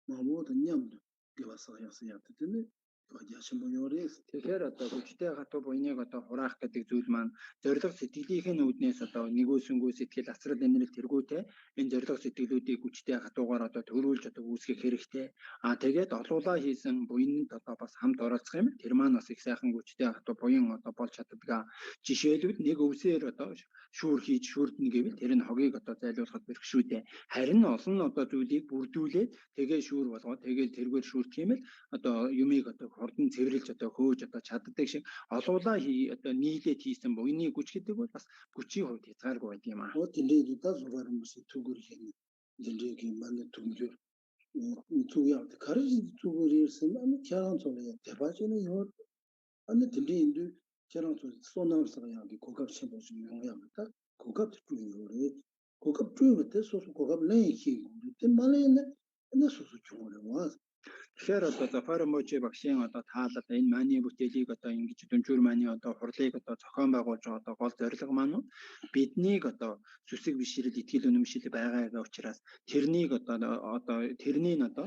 마모 단념도 гэвасаясая 때문에 гэвадяасан боёрес Тэгэхээр одоо хүчтэй хатуу буйныг одоо хураах гэдэг зүйл маань зориг сэтгэлийнхэн үүднээс одоо нэгөөсөнгөө сэтгэл асрал амьдрал тэргүүтэй энэ зориг сэтгэлүүдийг хүчтэй хатуугаар одоо төрүүлж одоо үүсгэх хэрэгтэй. Тэгээд олуулаа хийсэн буйнд одоо бас хамт оролцох юм. Тэр маань бас их сайхан хүчтэй хатуу буян одоо болж чаддаг. Жишээлбэл нэг өвсөөр одоо шүүр хийж шүүрдэн гэвэл тэр нь хогийг одоо зайлуулахад бэрхшүүдээ. Харин олон одоо зүйлийг бүрдүүлээд тэгээ шүүр болгоод тэгээ тэргээр шүүрдэх юм л одоо юмыг одоо хурдан цэвэрлж одоо хөөж одоо чаддаг шиг олуулаа одоо нийлээд хийсэн буйны хүч гэдэг бол бас хүчийн хувьд хязгааргүй байдаг юм аа. Вот дэндээ зугаар мөс түгүр хийн дэндээ мань түнжөр түгяд кариж түгүр ирсэн аны чаран цолё 대바지는 요 аны дэндээ инду чаран цол 소나스가 여기 고급 첨부지 용량다 고급 주요래 고급 주요때 소소 고급 레이히 근데 말에는 근데 소소 주요래 와 Тэгэхээр одоо Зафар Можи багшийн одоо таалал энэ маний бүтээлийг одоо ингэж дүнжүүр маний одоо хурлыг одоо зохион байгуулж байгаа одоо гол зорилго маань биднийг одоо сүсэг бишрэл итгэл үнэмшил байгаагаа учраас тэрнийг одоо тэрний одоо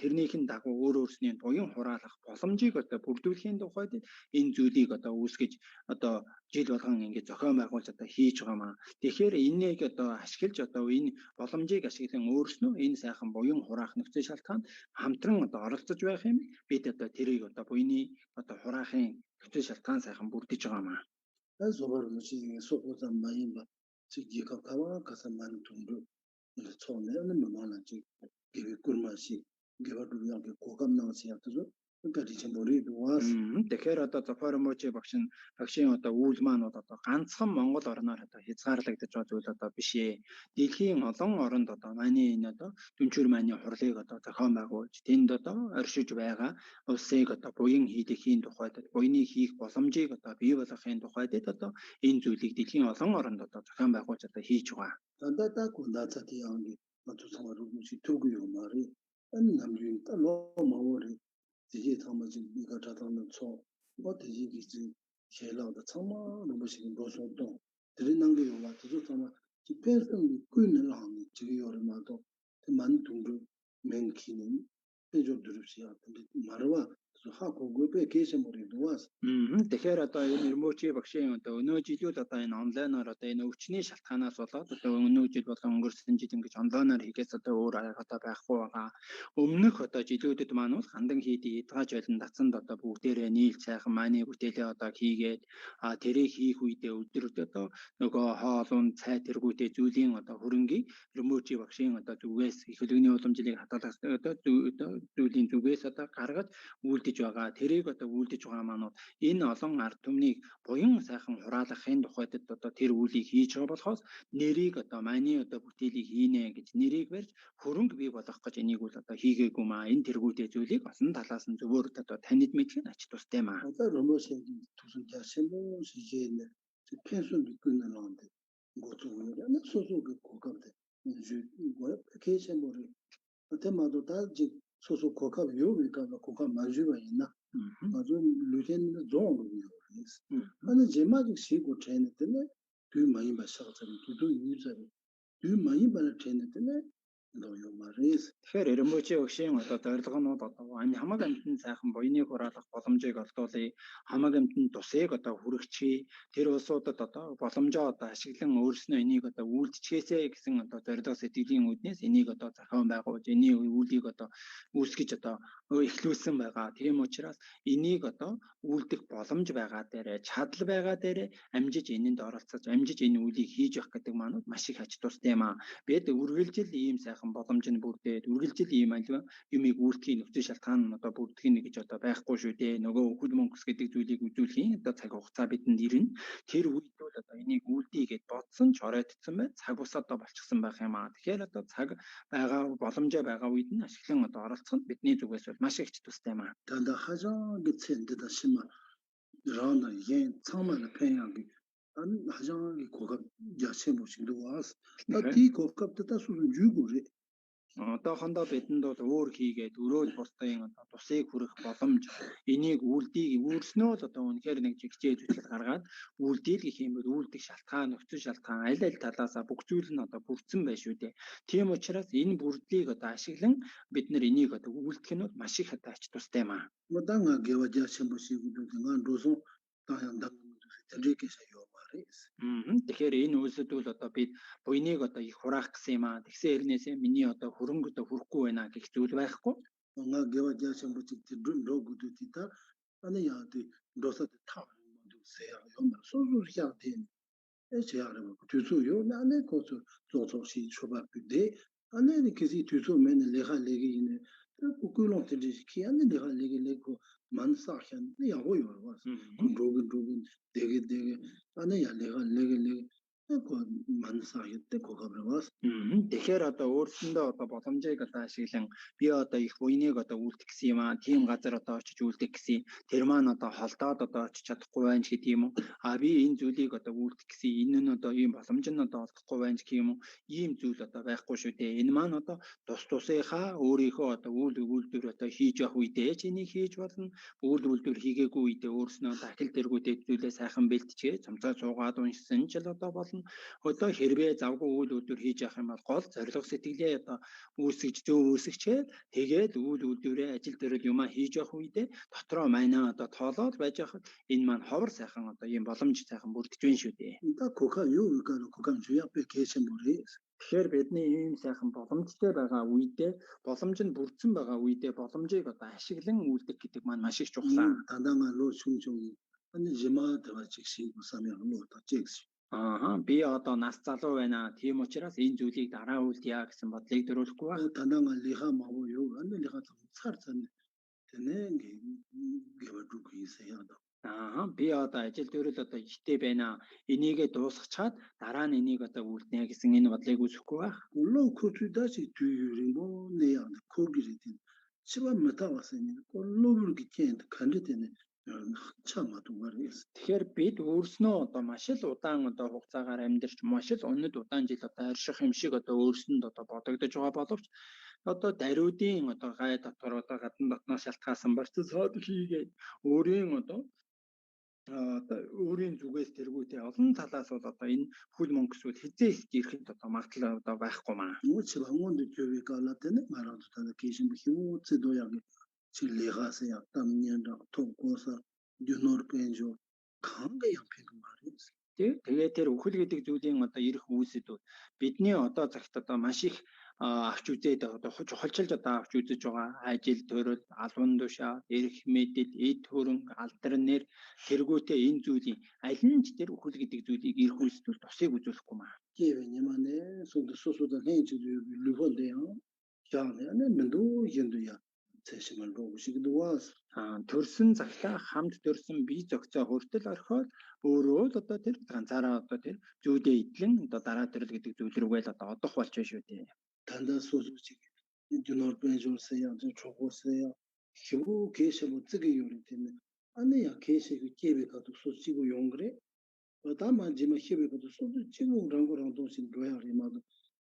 тэрнийхэн дагуу өөрөөсний буян хураалах боломжийг одоо бүрдүүлэхийн тухайд энэ зүйлийг одоо үүсгэж одоо жил болгон ингэж зохион байгуулж одоо хийж байгаа маа. Тэгэхээр энийг одоо ашиглаж одоо энэ боломжийг ашиглан өөрснөө энэ сайхан буян хураах нөхцөл шалтгаан хамтран одоо оролцож байх юм бид одоо тэрийг одоо буйны одоо хураахын нөхцөл шалтгаан сайхан бүрдэж байгаа маа. 소바르 무시 소포자 마인바 지기가 가와 가서 많은 돈도 처음에는 뭐만하지 기회 꿀맛이 개발도야 고감 나와서 약도 그까지 좀 머리도 와서 тэгэхээр одоо Зафар Можи багшийн одоо үйл маань одоо ганцхан Монгол орноор одоо хязгаарлагдаж байгаа зүйл одоо биш ээ. Дэлхийн олон оронд одоо манай энэ одоо дүнчүр мааны хурлыг одоо зохион байгуулж тэнд одоо оршиж байгаа улсыг одоо буян хийлэхийн тухайд буйны хийх боломжийг одоо бий болгохын тухайд одоо энэ зүйлийг дэлхийн олон оронд одоо зохион байгуулж одоо хийж байгаа. 단다다 군다자티 양기 맞춰 상으로 무시 두고요 말이 안 남긴 딸로 마오리 이게 담아진 이거 자다는 초 어디 이지 제라도 참마 무시 도서도 드리는 게 요가 도 참마 집회선 꾸는 항이 지금 요르마도 만 동도 맹키는 해줘 들으시야 근데 말와 하고 그게 계셔머리 도와서 Тэгэхээр одоо энэ remote багшийн одоо өнөө жилүүд одоо энэ онлайнаар одоо энэ өвчний шалтгаанаас болоод одоо өнөө жил болон өнгөрсөн жил ингэж онлайнаар хийгээс одоо өөр арга одоо байхгүй байгаа. Өмнөх одоо жилүүдэд маань бол хандан хийдэг эдгаж байлан дацанд одоо бүгдээрээ нийлж сайхан мааны бүтээлээ одоо хийгээд тэрийг хийх үедээ өдөрт одоо нөгөө хоолуун цай тэргүүтэй зүйлийн одоо хөрөнгийг remote багшийн одоо зүгээс их хөлөгний уламжлалыг хадгалах одоо зүйлийн зүгээс одоо гаргаж үйлдэж байгаа. Тэрийг одоо үйлдэж байгаа маань энэ олон ард түмнийг буян сайхан хураалгахын тухайд одоо тэр үйлийг хийж байгаа болохоос нэрийг одоо мааны одоо бүтээлийг хийнэ гэж нэрийг барьж хөрөнгө бий болгох гэж энийг бол одоо хийгээгүй маа. Энэ тэргүүтэй зүйлийг олон талаас нь зөвөр одоо танид мэдэх нь ач тустай маа. Одоо ромошин тусан яшин 시제는 펜션 듣는 건데 고통을 안 소소 그 고감데 뭐야 계셔머리 어때마도 다 소소 고감 요니까 고감 맞으가 있나 아주 루텐 존으로 아니 제마직 시고 트레이닝 때문에 그 많이 봤어서 또 유저를 그 많이 받을 트레이닝 때문에 너요 말이스 Тэгэхээр remote багшийн одоо зорилгонууд одоо энэ хамаг амтны сайхан буйныг хураалгах боломжийг олдуулъя. Хамаг амтны тусыг одоо хүргэчихье. Тэр улсуудад одоо боломжоо одоо ашиглан өөрснөө энийг одоо үйлдчихээсэ гэсэн одоо зорилго сэтгэлийн үүднээс энийг одоо зохион байгуулж энийг үйлийг одоо үүсгэж одоо эхлүүлсэн байгаа. Тийм учраас энийг одоо үйлдэх боломж байгаа дээрээ чадал байгаа дээрээ амжиж энэнд оролцож амжиж энэ үйлийг хийж явах гэдэг маань маш их ач тустай юм аа. Бид үргэлжил ийм сайхан боломж нь бүрдээд үргэлжил ийм альва юмыг үйлдэхийн нөхцөл шалтгаан нь одоо бүрдэх гэж одоо байхгүй шүү дээ. Нөгөө хөл мөнгөс гэдэг зүйлийг үзүүлэхийн одоо цаг хугацаа бидэнд ирнэ. Тэр үед бол одоо энийг үйлдээ гэд бодсон ч оройтсон бай цаг ус одоо болчихсон байх юм аа. Тэгэхээр одоо цаг байгаа боломжоо байгаа үед нь ашиглан одоо оролцох нь бидний зүгээс бол маш их тустай юм аа. 단다 하장 그센데다 심마 라나 예 참만 팬양기 안 하장 고급 야세 모신도 와서 나디 고급다 수준 주고래 Одоохондоо бидэнд бол өөр хийгээд өрөөл бусдын одоо тусыг хүрэх боломж энийг үйлдийг үүрснөө л одоо үнэхээр нэг жигчээ зүтгэл гаргаад үйлдэл гэх юм бол үйлдэх шалтгаан нөхцөл шалтгаан аль аль талаасаа бүх зүйл нь одоо бүрдсэн байх шүү дээ. Тийм учраас энэ бүрдлийг одоо ашиглан бид нар энийг одоо үйлдэх нь маш их одоо ач тустай юм аа. 뭐당아 개와자 첨부시고도 등한 로송 다양당 тэнрэкэсэ ёо марис Тэгэхээр энэ үйлсэд бол одоо бид буйныг одоо их хураах гэсэн юм аа. Тэгсэн хэрнээсээ миний одоо хөрөнгө одоо хүрэхгүй байна гэх зүйл байхгүй. nga 개와자 첨부치 드로구도티타 아니 야디 도사데 타도 세야 요마 소소샤데 에체야르고 투수요 나네 고소 조조시 초바비데 아니 그지 투수 맨 레가 레기네 kukulon tedis ki ane leha lege lego mansahan ne ya hoyo was drogen dege ane ya leha lege ko mansahyete kokabra was Тэгэхээр одоо өөрсөндөө одоо боломжийг одоо ашиглан би одоо их буйныг одоо үйлдэх гэсэн юм аа. Тийм газар одоо очиж үйлдэх гэсэн. Тэр маань одоо холдоод одоо очиж чадахгүй байх гэдэг юм уу? Би энэ зүйлийг одоо үйлдэх гэсэн. Энэ нь одоо ийм боломж нь одоо олдохгүй байх гэх юм уу? Ийм зүйл одоо байхгүй шүү дээ. Энэ маань одоо тусынхаа өөрийнхөө одоо үйлдвэр одоо хийж явах үедээ ч энийг хийж болно. Үйлдвэр хийгээгүй үедээ өөрснөө дахил дэргүүтэй зүйлээ сайхан бэлтжээ. Цамцаа цуугаад уншсан ч л одоо болно. Одоо хэрвээ завгүй үйлдвэр хийж явах юм бол гол зорилго сэтгэлээ одоо үүсгэж үүсгчээ тэгээд үйлдвэрээ ажил дээр юмаа хийж явах үедээ дотроо майнаа одоо тоолоод байж явах энэ маань ховор сайхан одоо ийм боломж сайхан бүрдэж байна шүү дээ. да кока юу гэнэ кока жуяпэ кэсэн бүрээ Тэгэхээр бидний ийм сайхан боломжтой байгаа үедээ боломж нь бүрдсэн байгаа үедээ боломжийг одоо ашиглан үйлдэх гэдэг маань маш их чухал. 단단한 로 충충이 아니 제마다 직시 무사면 로 다직시 Би одоо нас залуу байна. Тийм учраас энэ зүйлийг дараа үйлдэе гэсэн бодлыг төрүүлэхгүй байна. 단단한 리하 마고 요 아니 리하 царцан тэне гэвэдүг хийсэяда Би одоо ажил төрөл одоо ихтэй байна. Энийгээ дуусгачаад дараа нь энийг одоо үйлдэнэ гэсэн энэ бодлыг үүсэхгүй байх. 물론 코트다시 뒤리고 내야 코기리든 치만 메타와서니 콜로블 기켄 칸데테네 참아도 말이스 Тэгэхээр бид өөрснөө одоо маш л удаан одоо хугацаагаар амьдарч маш л өнөд удаан жил одоо арших юм шиг одоо өөрсөнд одоо бодогдож байгаа боловч одоо дариудын одоо гай дотор одоо гадна дотноос шалтгаалсан барьц цоод хийгээд өөрийн одоо өөрийн зүгээс тэргүүтэй олон талаас бол одоо энэ хөл мөнгөсүүд хизээс ирэхэд одоо магадлал одоо байхгүй маа. 뭐치 방원도 교회가 라테네 말아도 다는 계신 비우츠도 양이 실리가세야 담년다 통고사 윤노르 벤조 강가 옆에 그 말이지. Тэгээд тэр үхэл гэдэг зүйлийн одоо ирэх үүсэдүүд бидний одоо цагт одоо маш их авч үзээд одоо чухалчилж одоо авч үзэж байгаа ажил төрөл албан тушаа эрх мэдэл эд хөрөн алдарнэр тэргүүтээ энэ зүйлийн аль нь ч тэр үхэл гэдэг зүйлийг ирэх үүсдүүл тусыг үзүүлэхгүй маа. Кевенемане сондососода хэнж лүвэндээ яанэ мэндүү яндуя цэшмэл рогшигдуас төрсөн цагтаа хамт төрсөн бие зохицоо хүртэл орхиод өөрөө л одоо тэр ганцаараа одоо тэр зүйлээ идэлэн одоо дараа төрөл гэдэг зүйл рүүгээ л одоо одох болж байна шүү дээ. 단다 소소지 윤노르 벤조세야 저초고세야 휴 계셔 찌게 요리 때문에 아니야 계셔 그 계획 가도 소치고 용그래 다만 지마 협에 가도 소도 지금 랑고랑 동신 로야리마도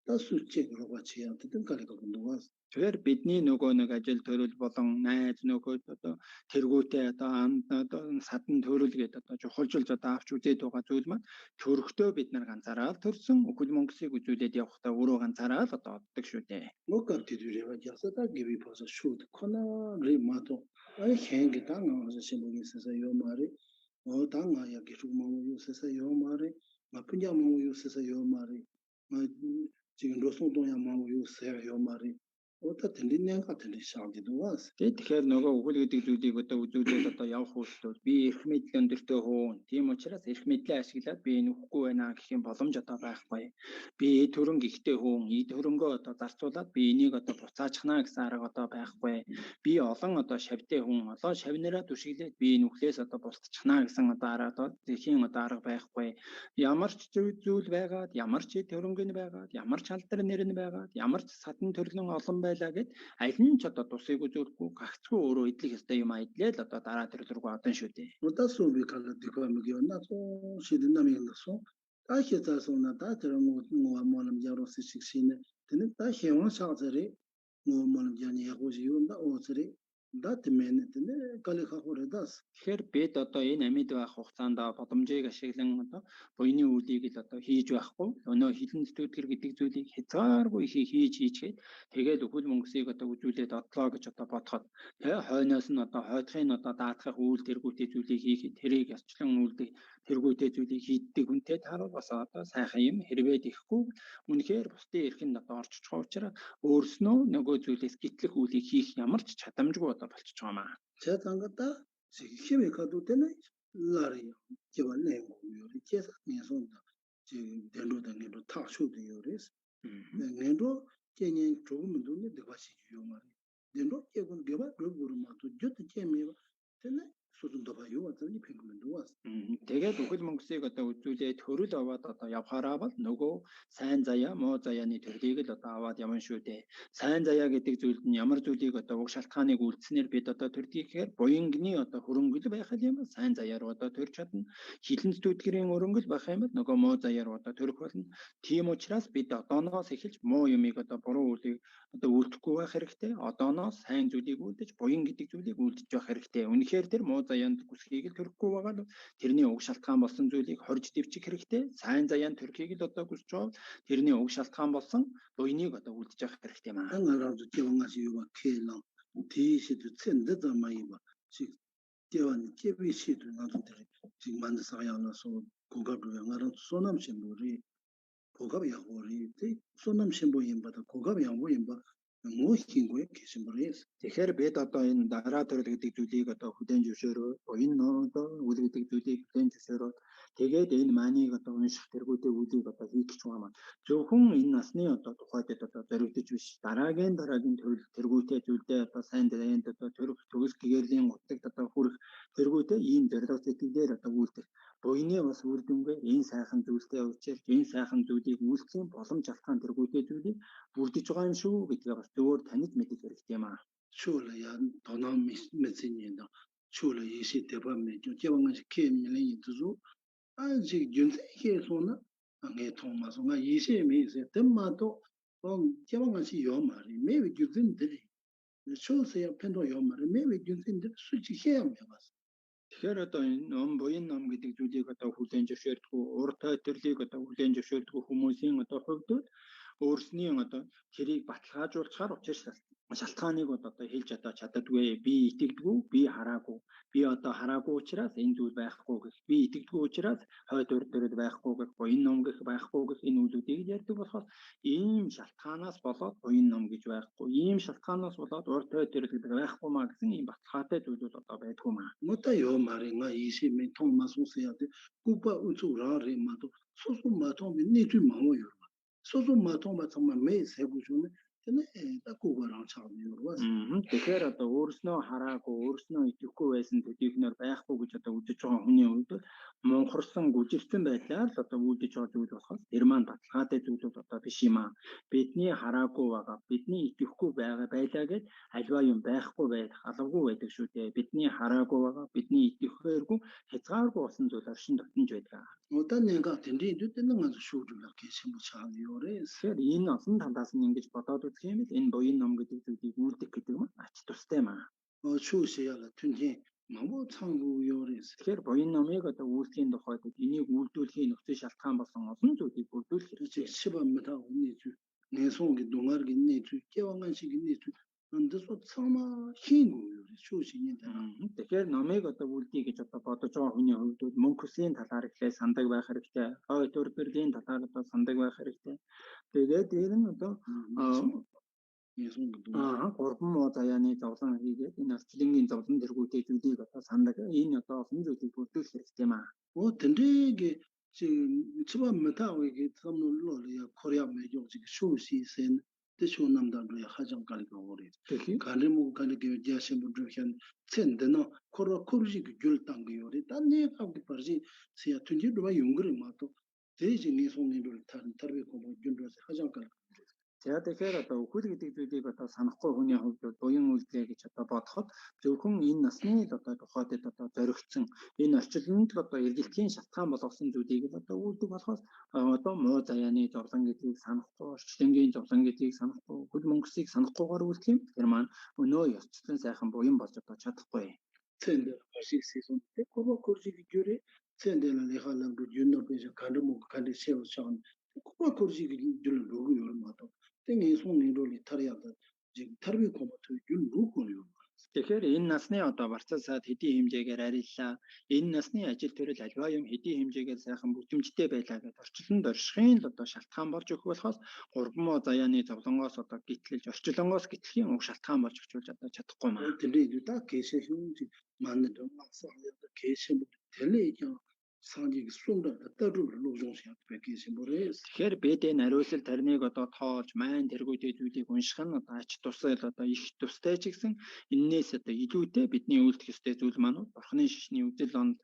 다 수치로 같이 야 되든 가리가 건도와 Тэгэхээр бидний нөгөө нэг ажил төрөл болон найз нөхөд одоо тэргүүтээ одоо анд одоо садан төрөл гэдэг одоо чухалчилж одоо авч үзээд байгаа зүйл маань төрөхдөө бид нар ганцаараа л төрсөн үхэл мөнгөсийг үзүүлээд явахдаа өөрөө ганцаараа л одоо оддог шүү дээ. 뭐가 뒤들이가 야서다 기비 벌써 슈드 코나 리마도 아니 행게 당어 신경이 있어서 요 말이 당아야 계속 마음 요새서 요 말이 마뿐이야 마음 요새서 요 말이 지금 로송동야 마음 요새서 요 말이 어떤 들리는 같은 시작이도 왔어. Тэгэхээр нөгөө үхэл гэдэг зүйлийг одоо үзүүлээд одоо явах үйлдэл би эрх мэдлийн өндөртөө хөөн. Тийм учраас эрх мэдлээ ашиглаад би нүхгүй байна гэх юм боломж одоо байхгүй. Би төрөнг ихтэй хөөн, төрөнгөө одоо зарцуулаад би энийг одоо буцаачхнаа гэсэн арга одоо байхгүй. Би олон одоо шавьтай хүн, олон шавнараа түшиглээд би нүхлээс одоо бусдчихнаа гэсэн одоо арга одоо зэхийн одоо арга байхгүй. Ямар ч зүйл байгаад, ямар ч төрөнгө нь байгаад, ямар ч алдар нэр нь байгаад, ямар ч садан төрлөн олон байлаа гэд аль нь ч одоо тусыг үзүүлэхгүй гагцгүй өөрөө идэх ёстой юм идлээ л одоо дараа төрөл рүү одон шүү дээ. Удасуу би кала дикомгиона то шиднамингсо таахитасуна таатэрэн муаммалам яроси шигшине тэне таахион шаазари муаммалам яни ягузи юнда оозри датмен тэне калихахуредас. Тэгэхээр бид одоо энэ амьд байх хугацаанд боломжийг ашиглан одоо буйны үлийг л одоо хийж байхгүй. Өнөө хилэн зүтгэр гэдэг зүйлийг хязгааргүй хийгээд тэгээд үхэл мөнгөсийг одоо үзүүлээд одлоо гэж одоо бодоход хойноос нь одоо хойдохын одоо даатгах үйл тэргүүтэй зүйлийг хийхэд тэрийг яцчлан үлдээ тэргүүтэй зүйлийг хийддэг үнтэй таарал бас одоо сайхан юм хэрвээ ихгүй үнэхээр бусдын эрхэнд одоо орчиж байгаа учраас өөрснөө нөгөө зүйлээс гитлэх үлийг хийх ямар ч чадамжгүй одоо болчихж байгаа маа. 제단가다 힘이 가도 되네 라리 개발내 요리 계속 내선다 지금 대로당에도 타쇼도 요리스 내도 개념 조금 돈이 되바시 요마리 내도 개건 개발 그거로마도 저도 재미가 되네 소중도 봐요 어떤 핑크면도 왔어 тэгээд үхэл мөнгөсийг одоо үзүүлээд төрөл аваад одоо явхаараа бол нөгөө сайн заяа муу заяаны төрлийг л одоо аваад явна шүү дээ. Сайн заяа гэдэг зүйлд нь ямар зүйлийг одоо уг шалтгааныг үйлдснээр бид одоо төрдгийхээр буянгны одоо хөрөнгөл байх юм сайн заяар одоо төрж чадна. Хилэн зүтгэрийн өрөнгөл байх юм бол нөгөө муу заяар одоо төрөх болно. Тийм учраас бид одооноос эхэлж муу юмыг одоо буруу үлийг одоо үлдэхгүй байх хэрэгтэй. Одооноос сайн зүйлийг үлдэж буян гэдэг зүйлийг үлдэж байх хэрэгтэй. Үнэхээр тэр муу заяанд хүсхийг л төрөхгүй байгаа л тэрний уг шалтгаан болсон зүйлийг хорж дэвчих хэрэгтэй. Сайн заяанд төрөхийг л одоо хүсэж байгаа. Тэрний уг шалтгаан болсон буйныг одоо үлдэж явах хэрэгтэй маа. ангаараад 개봉하시 요가 케랑 디시도 챈데다 마이바 지 개원 개비시도 나도들이 지금 만드사야나서 고갑을 양아랑 소남 신부리 고갑 양보리 소남 신부 임바다 고갑 양보 임바 모히고에 계신 분이스. Тэгэхээр бид одоо энэ дараа төрөл гэдэг зүйлийг одоо хүлээн зөвшөөрөө, энэ одоо үйл гэдэг зүйлийг хүлээн зөвшөөрөө тэгээд энэ манийг одоо унших тэргүүтэй үлийг одоо хийх гэж байгаа маань. Зөвхөн энэ насны одоо тухайд одоо зоригдож биш дараагийн төрөл тэргүүтэй зүйлдээ одоо сайн дайнд одоо төрөх төгс гээрлийн утагт одоо хүрэх тэргүүтэй ийм зорилго сэтгэлээр одоо үлдэх. Буйны бас үр дүнгээ энэ сайхан зүйлтэй учирч энэ сайхан зүйлийг үйлдэхийн боломж шалтгаан тэргүүтэй зүйлийг бүрдэж байгаа юм шүү гэдгийг бас зөвөр таньж мэдэх хэрэгтэй юм аа. 추라야 도남 메시니다. 추라 이시 대밤에 좀 개방하시 케미는 인도주 아직 윤세계에서는 안에 통마송아 이시에미세 덤마도 개방하시 요 말이 매위 규진들이 쇼세야 펜도 요 말이 매위 규진들 수치해야 해봤어. Тэгэхээр одоо энэ буян ном гэдэг зүйлийг одоо хүлээн зөвшөөрдөг урт төрлийг одоо хүлээн зөвшөөрдөг хүмүүсийн одоо хувьд өөрсний одоо тэрийг баталгаажуулахаар учирсан шалтгааныг одоо хэлж чаддаггүй, би итгэдэггүй, би хараагүй, би одоо хараагүй учраас энэ зүйл байхгүй гэх, би итгэдэггүй учраас хойд урд дөрөд байхгүй гэх, буян ном гэх байхгүй гэх энэ үйлүүдийг ярьдаг болохоор ийм шалтгаанаас болоод буян ном гэж байхгүй, ийм шалтгаанаас болоод урд хойд дөрөд гэдэг байхгүй маа гэсэн ийм баталгаатай зүйлүүд одоо байдгүй маа. 뭐다 요 말이 나 이시 매 통마소서야 돼. 꾸바 우주라리 마도 소소 마통비 니주 마모요. 소소 마통바 정말 매 세부주네. 근데 다 꾸바랑 차비요. Тэгэхээр одоо өөрснөө хараагүй, өөрснөө идэвхгүй байсан төдийгнөр байхгүй гэж одоо үзэж байгаа хүний хувьд мунхарсан гүжилтэн байдлаар л одоо үлдэж байгаа зүйл болохоос тэр маань баталгаатай зүйлүүд одоо биш юм аа. Бидний хараагүй байгаа, бидний идэвхгүй байгаа байлаа гэж альва юм байхгүй байх, алавгүй байдаг шүү дээ. Бидний хараагүй байгаа, бидний идэвхээргүй хязгааргүй болсон зүйл оршин тогтнож байдаг. 어떤 내가 된디 되는 건 쇼주라 계신 뭐 차요래. Тэгэхээр энэ олон талаас нь ингэж бодоод үзэх юм бол энэ буян ном гэдэг зүйлийг үлдэх гэдэг нь ач тустай маа. 추시야가 튼지 마모 창구요래. Тэгэхээр буян номыг одоо үйлдэхийн тухайд энийг үйлдүүлэхийн нөхцөл шалтгаан болсон олон зүйлийг бүрдүүлэх 그렇지. хэрэгтэй. 10번부터 우리주 내송기 동아르기 내주 깨왕간식이 내주 안데서 참아 힘고요. 추시인다. Тэгэхээр номыг одоо үлдээ гэж одоо бодож байгаа хүний хувьд мөнхөсийн талаар ихлэ сандаг байх хэрэгтэй. Хойд урдэрлийн талаар одоо сандаг байх хэрэгтэй. Тэгээд дээр нь одоо 내송기 гурван муу заяаны зовлон хийгээд энэ арчлангийн зовлон тэргүүтэй зүйлийг одоо сандаг. Энэ одоо олон зүйлийг бүрдүүлэх хэрэгтэй маа. 된디게 지금 처음 메타웨게 섬놀로야 코리아 매족 지금 쇼시센 대쇼 남단도야 하장 갈고 오래. 간레무 간게 자신 분들한 첸데노 코로 코르지 귤 땅고요리 단네 가게 버지 시야 tun지도 봐 용그리 마도 대지 니송님들 tarbe 고모 준도서 하장 갈고. За тэгэхээр одоо үхэл гэдэг зүйлийг одоо санахгүй хүний хувьд буян үйлдэл гэж одоо бодоход зөвхөн энэ насны одоо тухайд одоо зоригдсон энэ орчлонд одоо эргэлтийн шалтгаан болгосон зүйлийг л одоо үйлдэх болохоос одоо муу заяаны зовлон гэдгийг санахгүй, орчлонгийн зовлон гэдгийг санахгүй, хөл мөнгөсийг санахгүйгээр үйлдэх юм. Тэр маань өнөө ёсцлон сайхан буян болж одоо чадахгүй. 첸데 버식 시선 때 코로 코르지 귤에 첸데는 내가랑도 윤노베서 간르무 간데 세우션 코로 코르지 귤 로고 요마도 땡이 손님들이 타리아다 지금 타르비 코모토 귤 로고요. Тэгэхээр энэ насны одоо барцаасаад хэдийн хэмжээгээр ариллаа. Энэ насны ажил төрөл альва юм хэдийн хэмжээгээр сайхан бүтээмжтэй байлаа гэж орчлонд оршихын л одоо шалтгаан болж өгөх болохоос гурван муу заяаны зовлонгоос одоо гитлэлж орчлонгоос гитлэхийн уг шалтгаан болж өгчүүлж одоо чадахгүй маа. 근데 다 계시는 만나도 막상도 계시는 텔레죠. 상기 순도 따르르 로종시야 계신 거래. Тэгэхээр бид энэ ариусэл тарныг одоо тоолж майн тэргүүтэй зүйлийг унших нь одоо ач тусал одоо их тустай ч гэсэн энээс одоо илүүтэй бидний үйлдэх ёстой зүйл маань бурхны шишний үдэл онд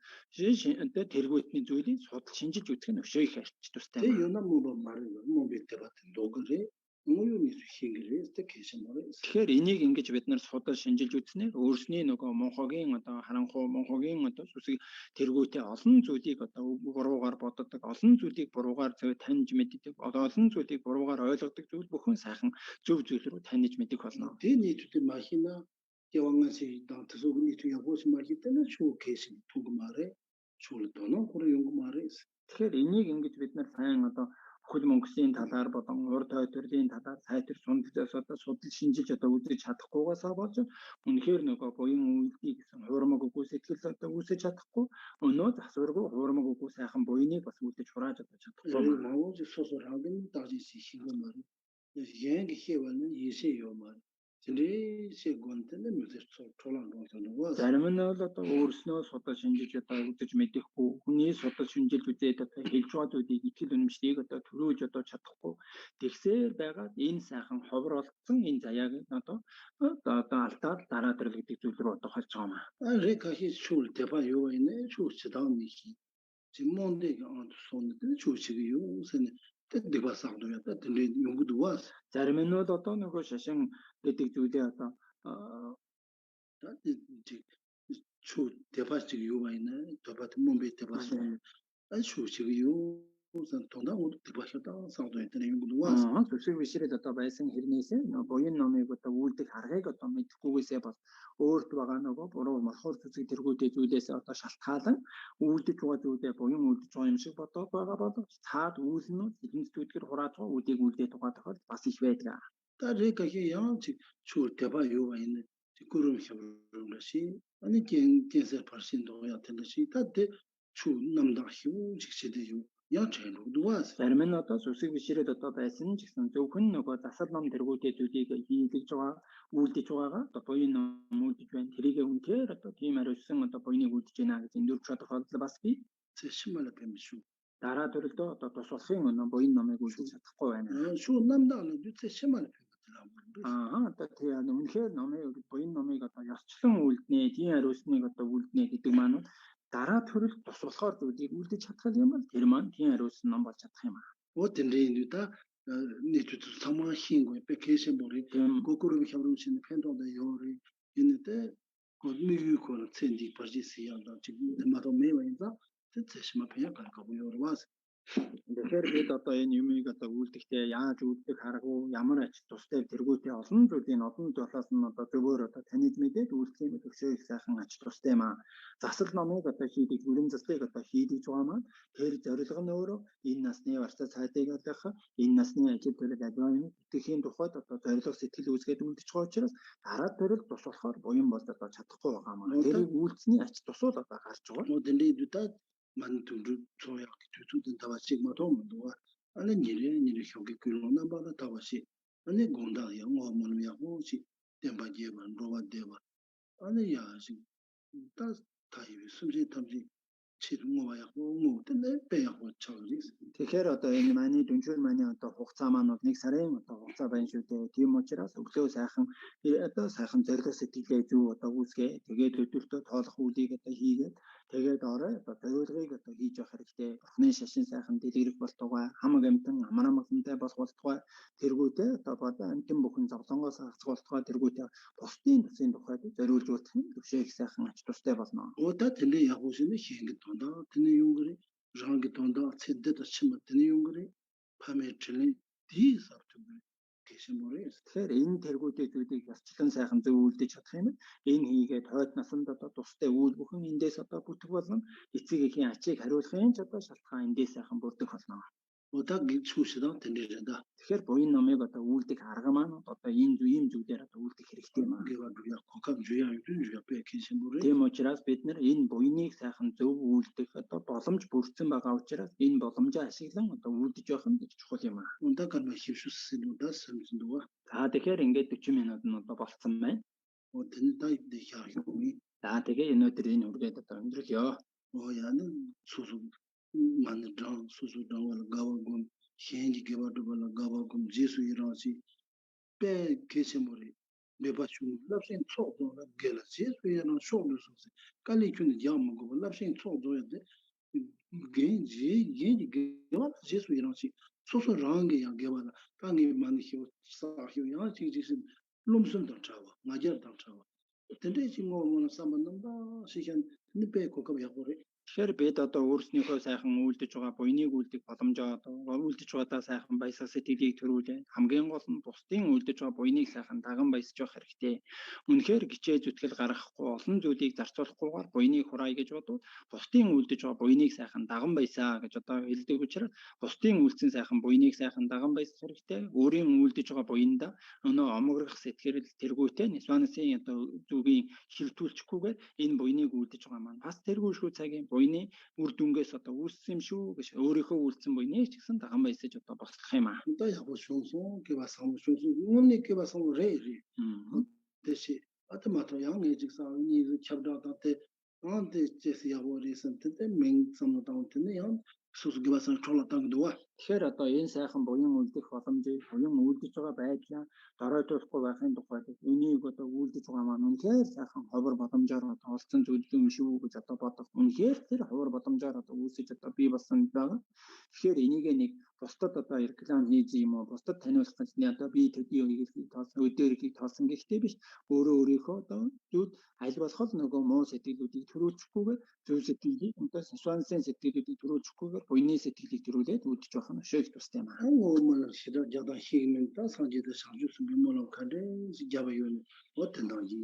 тэргүүтний зүйлийг судал шинжилж үзэх нь өшөө их ач тустай. 대 연합 모범 말은 뭐 밑에 같은 도그래. 뭐요미 хийгэрээс 계신 거래. Тэгэхээр энийг ингэж бид нар судал шинжилж үзнээр өөрсний нөгөө мунхагийн одоо харанхуй мунхагийн одоо сүсэг тэргүүтэй олон зүйлийг одоо буруугаар боддог, олон зүйлийг буруугаар таньж мэддэг, олон зүйлийг буруугаар ойлгодог зүйл бүхэн сайхан зөв зүйл рүү таньж мэддэг болно. 대 니트들 마시나 개왕한시 당트소그 니트 야고시 마시때는 쇼 계신 통고 말해. 쇼를 떠는 그런 연구 말해. Тэгэхээр энийг ингэж бид нар сайн одоо хөл мөнгөсийн талаар болон урд хойд төрлийн талаар сайтар сундаас одоо судал шинжилж одоо үзэж чадахгүйгээс болж үнэхээр нөгөө буян үйлдэл гэсэн хуурмаг үгүй сэтгэл одоо үүсэж чадахгүй өнөө засваргүй хуурмаг үгүй сайхан буяныг бас үлдэж хурааж одоо чадахгүй. 마오지 소소하긴 다지시 신고 말이 여행 해와는 예세요 말. 근데 세건데는 무슨 초랑 동서는 와. Зарим нь бол одоо өөрснөө судал шинжилж одоо үзэж мэдэхгүй хүний судал шинжилж үзээд одоо хэлж байгаа зүйлийг итгэл үнэмшлийг одоо төрөөж одоо чадахгүй тэгсээр байгаад энэ сайхан ховор олдсон энэ заяаг одоо алдаад дараа дарал гэдэг зүйл рүү одоо холж байгаа юм аа. 레카히 출 대파 요인에 출시다운 니키. 지금 뭔데가 손데 출시가 요새는 대대가 상도였다. 근데 연구도 와. Зарим нь бол одоо нөгөө шашин гэдэг зүйлээ одоо 출 대파식 요인에 대파도 뭔데 대파서 아 출시가 요 우선 돈하고 대파셨다 상도였다. 연구도 와. зөвшөөрөх бишрээд одоо байсан хэрнээсээ нөгөө буян номыг одоо үйлдэх аргыг одоо мэдхгүйгээсээ бол өөрт байгаа нөгөө буруу морхор зүсэг тэргүүтэй зүйлээс одоо шалтгаалan үйлдэж байгаа зүйлээ буян үйлдэж байгаа юм шиг бодоод байгаа бол цаад үйл нь эзэн зүтгэр хурааж байгаа үдийг үйлдээд байгаа тохиол бас их байдаг. 다 레가게 양치 추 대바 요가 있는 구름 협으로시 아니 겐겐세 퍼신도야 텐데시 다데 추 남다 희우 직시대요 야 제로도 와서 Зарим нь одоо сүсэг бишрээд одоо байсан ч гэсэн зөвхөн нөгөө засал ном тэргүүтээ зүйлийг хийгдэж байгаа, үйлдэж байгаагаа одоо буян ном үйлдэж байна. Тэрийг үнээр одоо тийм хариуцсан одоо буйныг үйлдэж байна гэж эндүр протоколд бас бий. 제심을 뱀슈 Дараа төрөлдөө одоо тус улсын өнөө буян номыг үйлдэж чадахгүй байна. 슈 남다는 주체 심을 뱀 Одоо тийм үнэхээр буян номыг одоо ёсчлон үйлднэ, тийм хариуцныг одоо үйлднэ гэдэг маань дараа төрөлд тус болохоор зүйлийг үйлдэж чадах юм бол тэр маань тийм хариуцсан ном болж чадах юм аа. 어딘데인다 니투 사마 흰고 베케이션 보리 고고르 협으로신 팬도데 요리 있는데 미유코는 첸디 버지시야다 지금 마도 메와인자 제시마 페야 갈까고 요르와스 Тэгэхээр бид одоо энэ юмыг одоо үйлдэхдээ яаж үйлдэх харгу ямар ач тустай тэргүүтэй олон зүйлийн олон талаас нь одоо зөвөр одоо таньд мэдээд үйлдэх юм төгсөө их сайхан ач тустай юм аа. Засал номыг одоо хийдэг бүрэн заслыг одоо хийдэг байгаа маань тэр зорилго нь өөрөө энэ насны барьцаа цаадыг олох, энэ насны ажил төрөл адвайн итгэхийн тухайд одоо зорилго сэтгэл үүсгээд үйлдэж байгаа учраас дараа төрөл тус болохоор буян болж одоо чадахгүй байгаа маа. Тэрийг үйлдэсний ач тусуул одоо гарч байгаа. 어딘데인다 만두루 조약 주주든 다와식 마도문도와 아니 니레 형게 그로나 바다 다와시 아니 공다 영어 뭐냐 혹시 템바지만 로바 데바 아니 야식 다 타이 숨지 탐지 치는 거 봐야 뭐 근데 배야 고쳐지 Тэгэхээр одоо энэ манай дүнжүүр манай одоо хугацаа маань бол 1 сарын одоо хугацаа байна шүү дээ. Тийм учраас өглөө сайхан одоо сайхан зорилго сэтгэлээ зөв одоо үүсгээ. Тэгээд өдөртөө тоолох үйлийг одоо хийгээд тэгээд орой одоо зорилгыг одоо хийж явах хэрэгтэй. Бурхны шашин сайхан дэлгэрэх болтугай, хамаг амтан амар амгалантай болох болтугай тэргүүтээ одоо бодоо амтан бүхэн зовлонгоос хагацх болтугай тэргүүтээ бусдын тусын тухайд зориулж болох нь төвшөө их сайхан ач тустай болно. 오다 틀리 야고시는 희행이 돈다 드네 용거리 장기 돈다 쳇데다 치면 드네 용거리 파메 틀리 디서트 계시모레스 Тэгэхээр энэ тэргүүдийн зүйлийг ясчлан сайхан зөв үйлдэж чадах юм бол энэ хийгээд хойд насанд одоо тустай үйл бүхэн эндээс одоо бүтэх болно. Эцэг эхийн ачийг хариулахын ч одоо шалтгаан эндээс сайхан бүрдэх болно. 오다 기초시다 드네다 Тэгэхээр буян номыг одоо үйлдэх арга маань одоо энэ ийм зүйлээр одоо үйлдэх хэрэгтэй юм аа. 게와 두야 코카 주야 주야 배 계시모레 Тийм учраас бид нэр энэ буяныг сайхан зөв үйлдэх одоо боломж бүрдсэн байгаа учраас энэ боломжоо ашиглан одоо үйлдэж явах нь чухал юм аа. 온다 간마 хившүссэнүүда сэмзэндуа За тэгэхээр ингээд 40 минут нь одоо болцсон байна. 오든다 이데샤 요미 За тэгээ өнөөдөр энэ үргээд одоо өндөрлөё. 오야는 수수 만드랑 수수당 wala 가와군 현지 개발도 wala 가와군 제수 이라시 배 계시모레 메바슈 랍신 초도나 게라 제수 이라는 쇼도 소세 깔리춘 야먹고 랍신 초도야데 겐지 개발 제수 이라시 소소 랑게 야 개발 당이 많이 히오 사히오 야 지지신 롬슨도 차와 마저도 차와 근데 지금 뭐는 삼반는다 시간 니베 고급 야고레 Тэгэхээр бид одоо өөрснийхөө сайхан үйлдэж байгаа буйныг үйлдэх боломжоо одоо үйлдэж байгаадаа сайхан баясаа сэтгэлийг төрүүлээ. Хамгийн гол нь бусдын үйлдэж байгаа буйныг сайхан даган баясаж явах хэрэгтэй. Үнэхээр гिचээ зүтгэл гаргахгүй олон зүйлийг зарцуулахгүйгээр буйныг хураая гэж бодвол бусдын үйлдэж байгаа буйныг сайхан даган баясаа гэж одоо хэлдэг учраас бусдын үйлдсэн сайхан буйныг сайхан даган баясах хэрэгтэй. Өөрийн үйлдэж байгаа буйнда өнөө омогрох сэтгэл тэргүүтээ нисванасын одоо зүгийн шилтүүлчихгүйгээр энэ буйныг үйлдэж байгаа маань бас тэргүй шүү цагийн буйны үр дүнгээс одоо үүссэн юм шүү гэж өөрийнхөө үйлдсэн буйныг ч гэсэн даган баясаж одоо босгох юм аа. 온다 야고 쇼소 개바상 쇼소 오니 개바상 레리 대시 아트마토 양의 직사 니 챕터다테 안데 제시 야고리선 텐데 맹 삼노다운테네 양 수수 개바상 촐라당도와 Тэгэхээр одоо энэ сайхан буян үйлдэх боломжийг буян үйлдэж байгаа байдлаа доройтуулахгүй байхын тухайд энийг одоо үйлдэж байгаа маань үнэхээр сайхан ховор боломжоор одоо олцсон зүйл юм шүү гэж одоо бодох. Үнэхээр тэр ховор боломжоор одоо үүсэж одоо бий болсон байгаа. Тэгэхээр энийг нэг бусдад одоо реклам хийж юм уу бусдад таниулах гэж одоо би төдий өгийг тоосон өдөргийг тоосон гэхдээ биш өөрийнхөө одоо зүуд аль болох нөгөө муу сэтгэлүүдийг төрүүлчихгүйгээр зөв сэтгэлийг одоо сенсуансын сэтгэлүүдийг төрүүлчихгүйгээр буйны сэтгэлийг төрүүлээд үйлдэж явах нь шийх тустай юм аа. 한국어만 시도 자다 희мен다 상지도 상주스 비모로 칸데 자바요는 어떤다지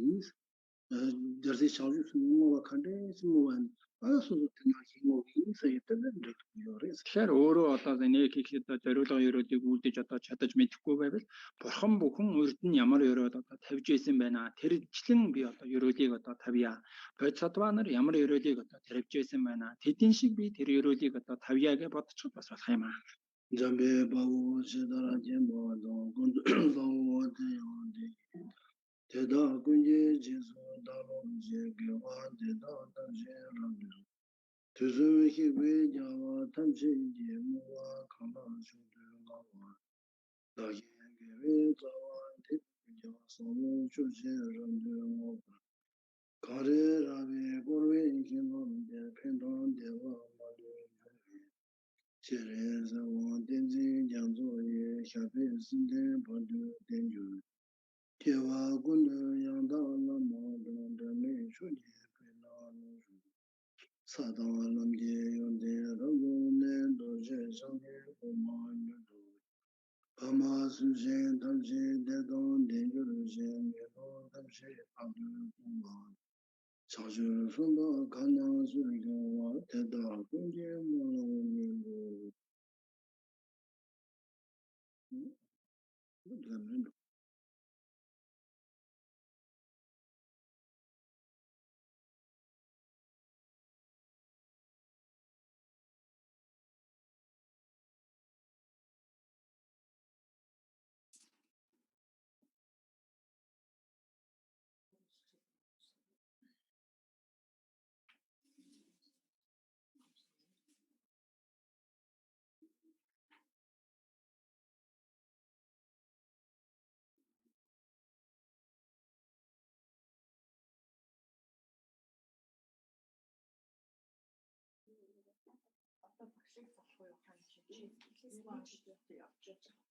저세 상주스 뭐와 칸데 스모한 알아서도 되나지 뭐 인생이 되는데 요래서 Тэгэхээр өөрөө одоо нэг хийхэд зориулга өрөөдийг үлдээж одоо чадаж мэдэхгүй байвал бурхан бүхэн урд нь ямар өрөөд одоо тавьж исэн байна. Тэрчлэн би одоо өрөөдийг одоо тавья. Бодисатва нар ямар өрөөдийг одоо тавьж исэн байна. Тэдний шиг би тэр өрөөдийг одоо тавья гэж бодчиход бас болох юм аа. 잠베 바우 제다라제 모도 군도데 대다 군제 제소 다로제 개와 대다 단제라데 두즈웨히 베냐와 탐제제 무와 카마주드라와 다예게베 자와 대냐 소모 주제라데 모 가레라베 고르웨 긴노데 펜돈 데와 마데 제레자 원된지 장조에 샤베 신데 번드 된주 대와 군의 양다나 모든데 쇼지 페나노 사다남제 연대 로고네 도제 상게 고마뉴도 바마수제 담제 대동 된주르제 메도 담제 아두 고마 자주 손도 가능수리와 대다 군제 모노니도 그다음에 Одоо багшиг залахгүй юу хаан чи явж байгаа.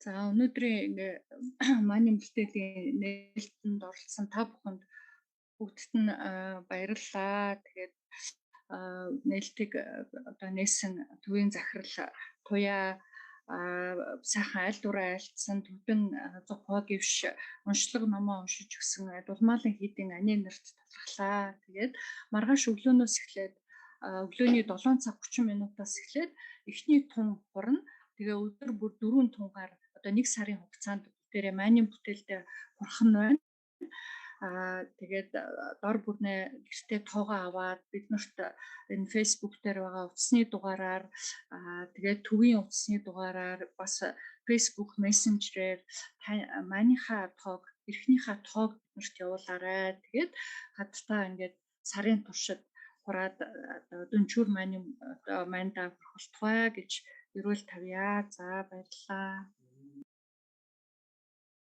За өнөөдрийн ингээ манай бүтээлийн нээлтэнд оролцсон та бүхэнд бүгдд нь баярлалаа. Тэгээд нээлтийг одоо нээсэн төвийн захирал туяа сайхан аль дураа айлтсан төвдөн зохио гівш уншлаг номоо уншиж өгсөн Дулмаалын хийдийн ани нарт талархлаа. Тэгээд маргааш өглөөнөөс эхлээд өглөөний 7 цаг 30 минутаас эхлээд эхний тун хурна. Тэгээ өдөр бүр 4 тунгаар одоо 1 сарын хугацаанд бүгдээрээ мааны бүтээлдээ хурах нь байна. Тэгээд дор бүрнээ гэртээ тоогоо аваад бид нарт энэ Facebook дээр байгаа утасны дугаараар тэгээд төвийн утасны дугаараар бас Facebook Messenger-ээр манийхаа тоог, эрхнийхээ тоог биднэрт явуулаарай. Тэгээд хадтаа ингээд сарын туршид хураад дөнчүүр мааны одоо майндаа хурхалтваа гэж эрүүл тавья. За баярлалаа.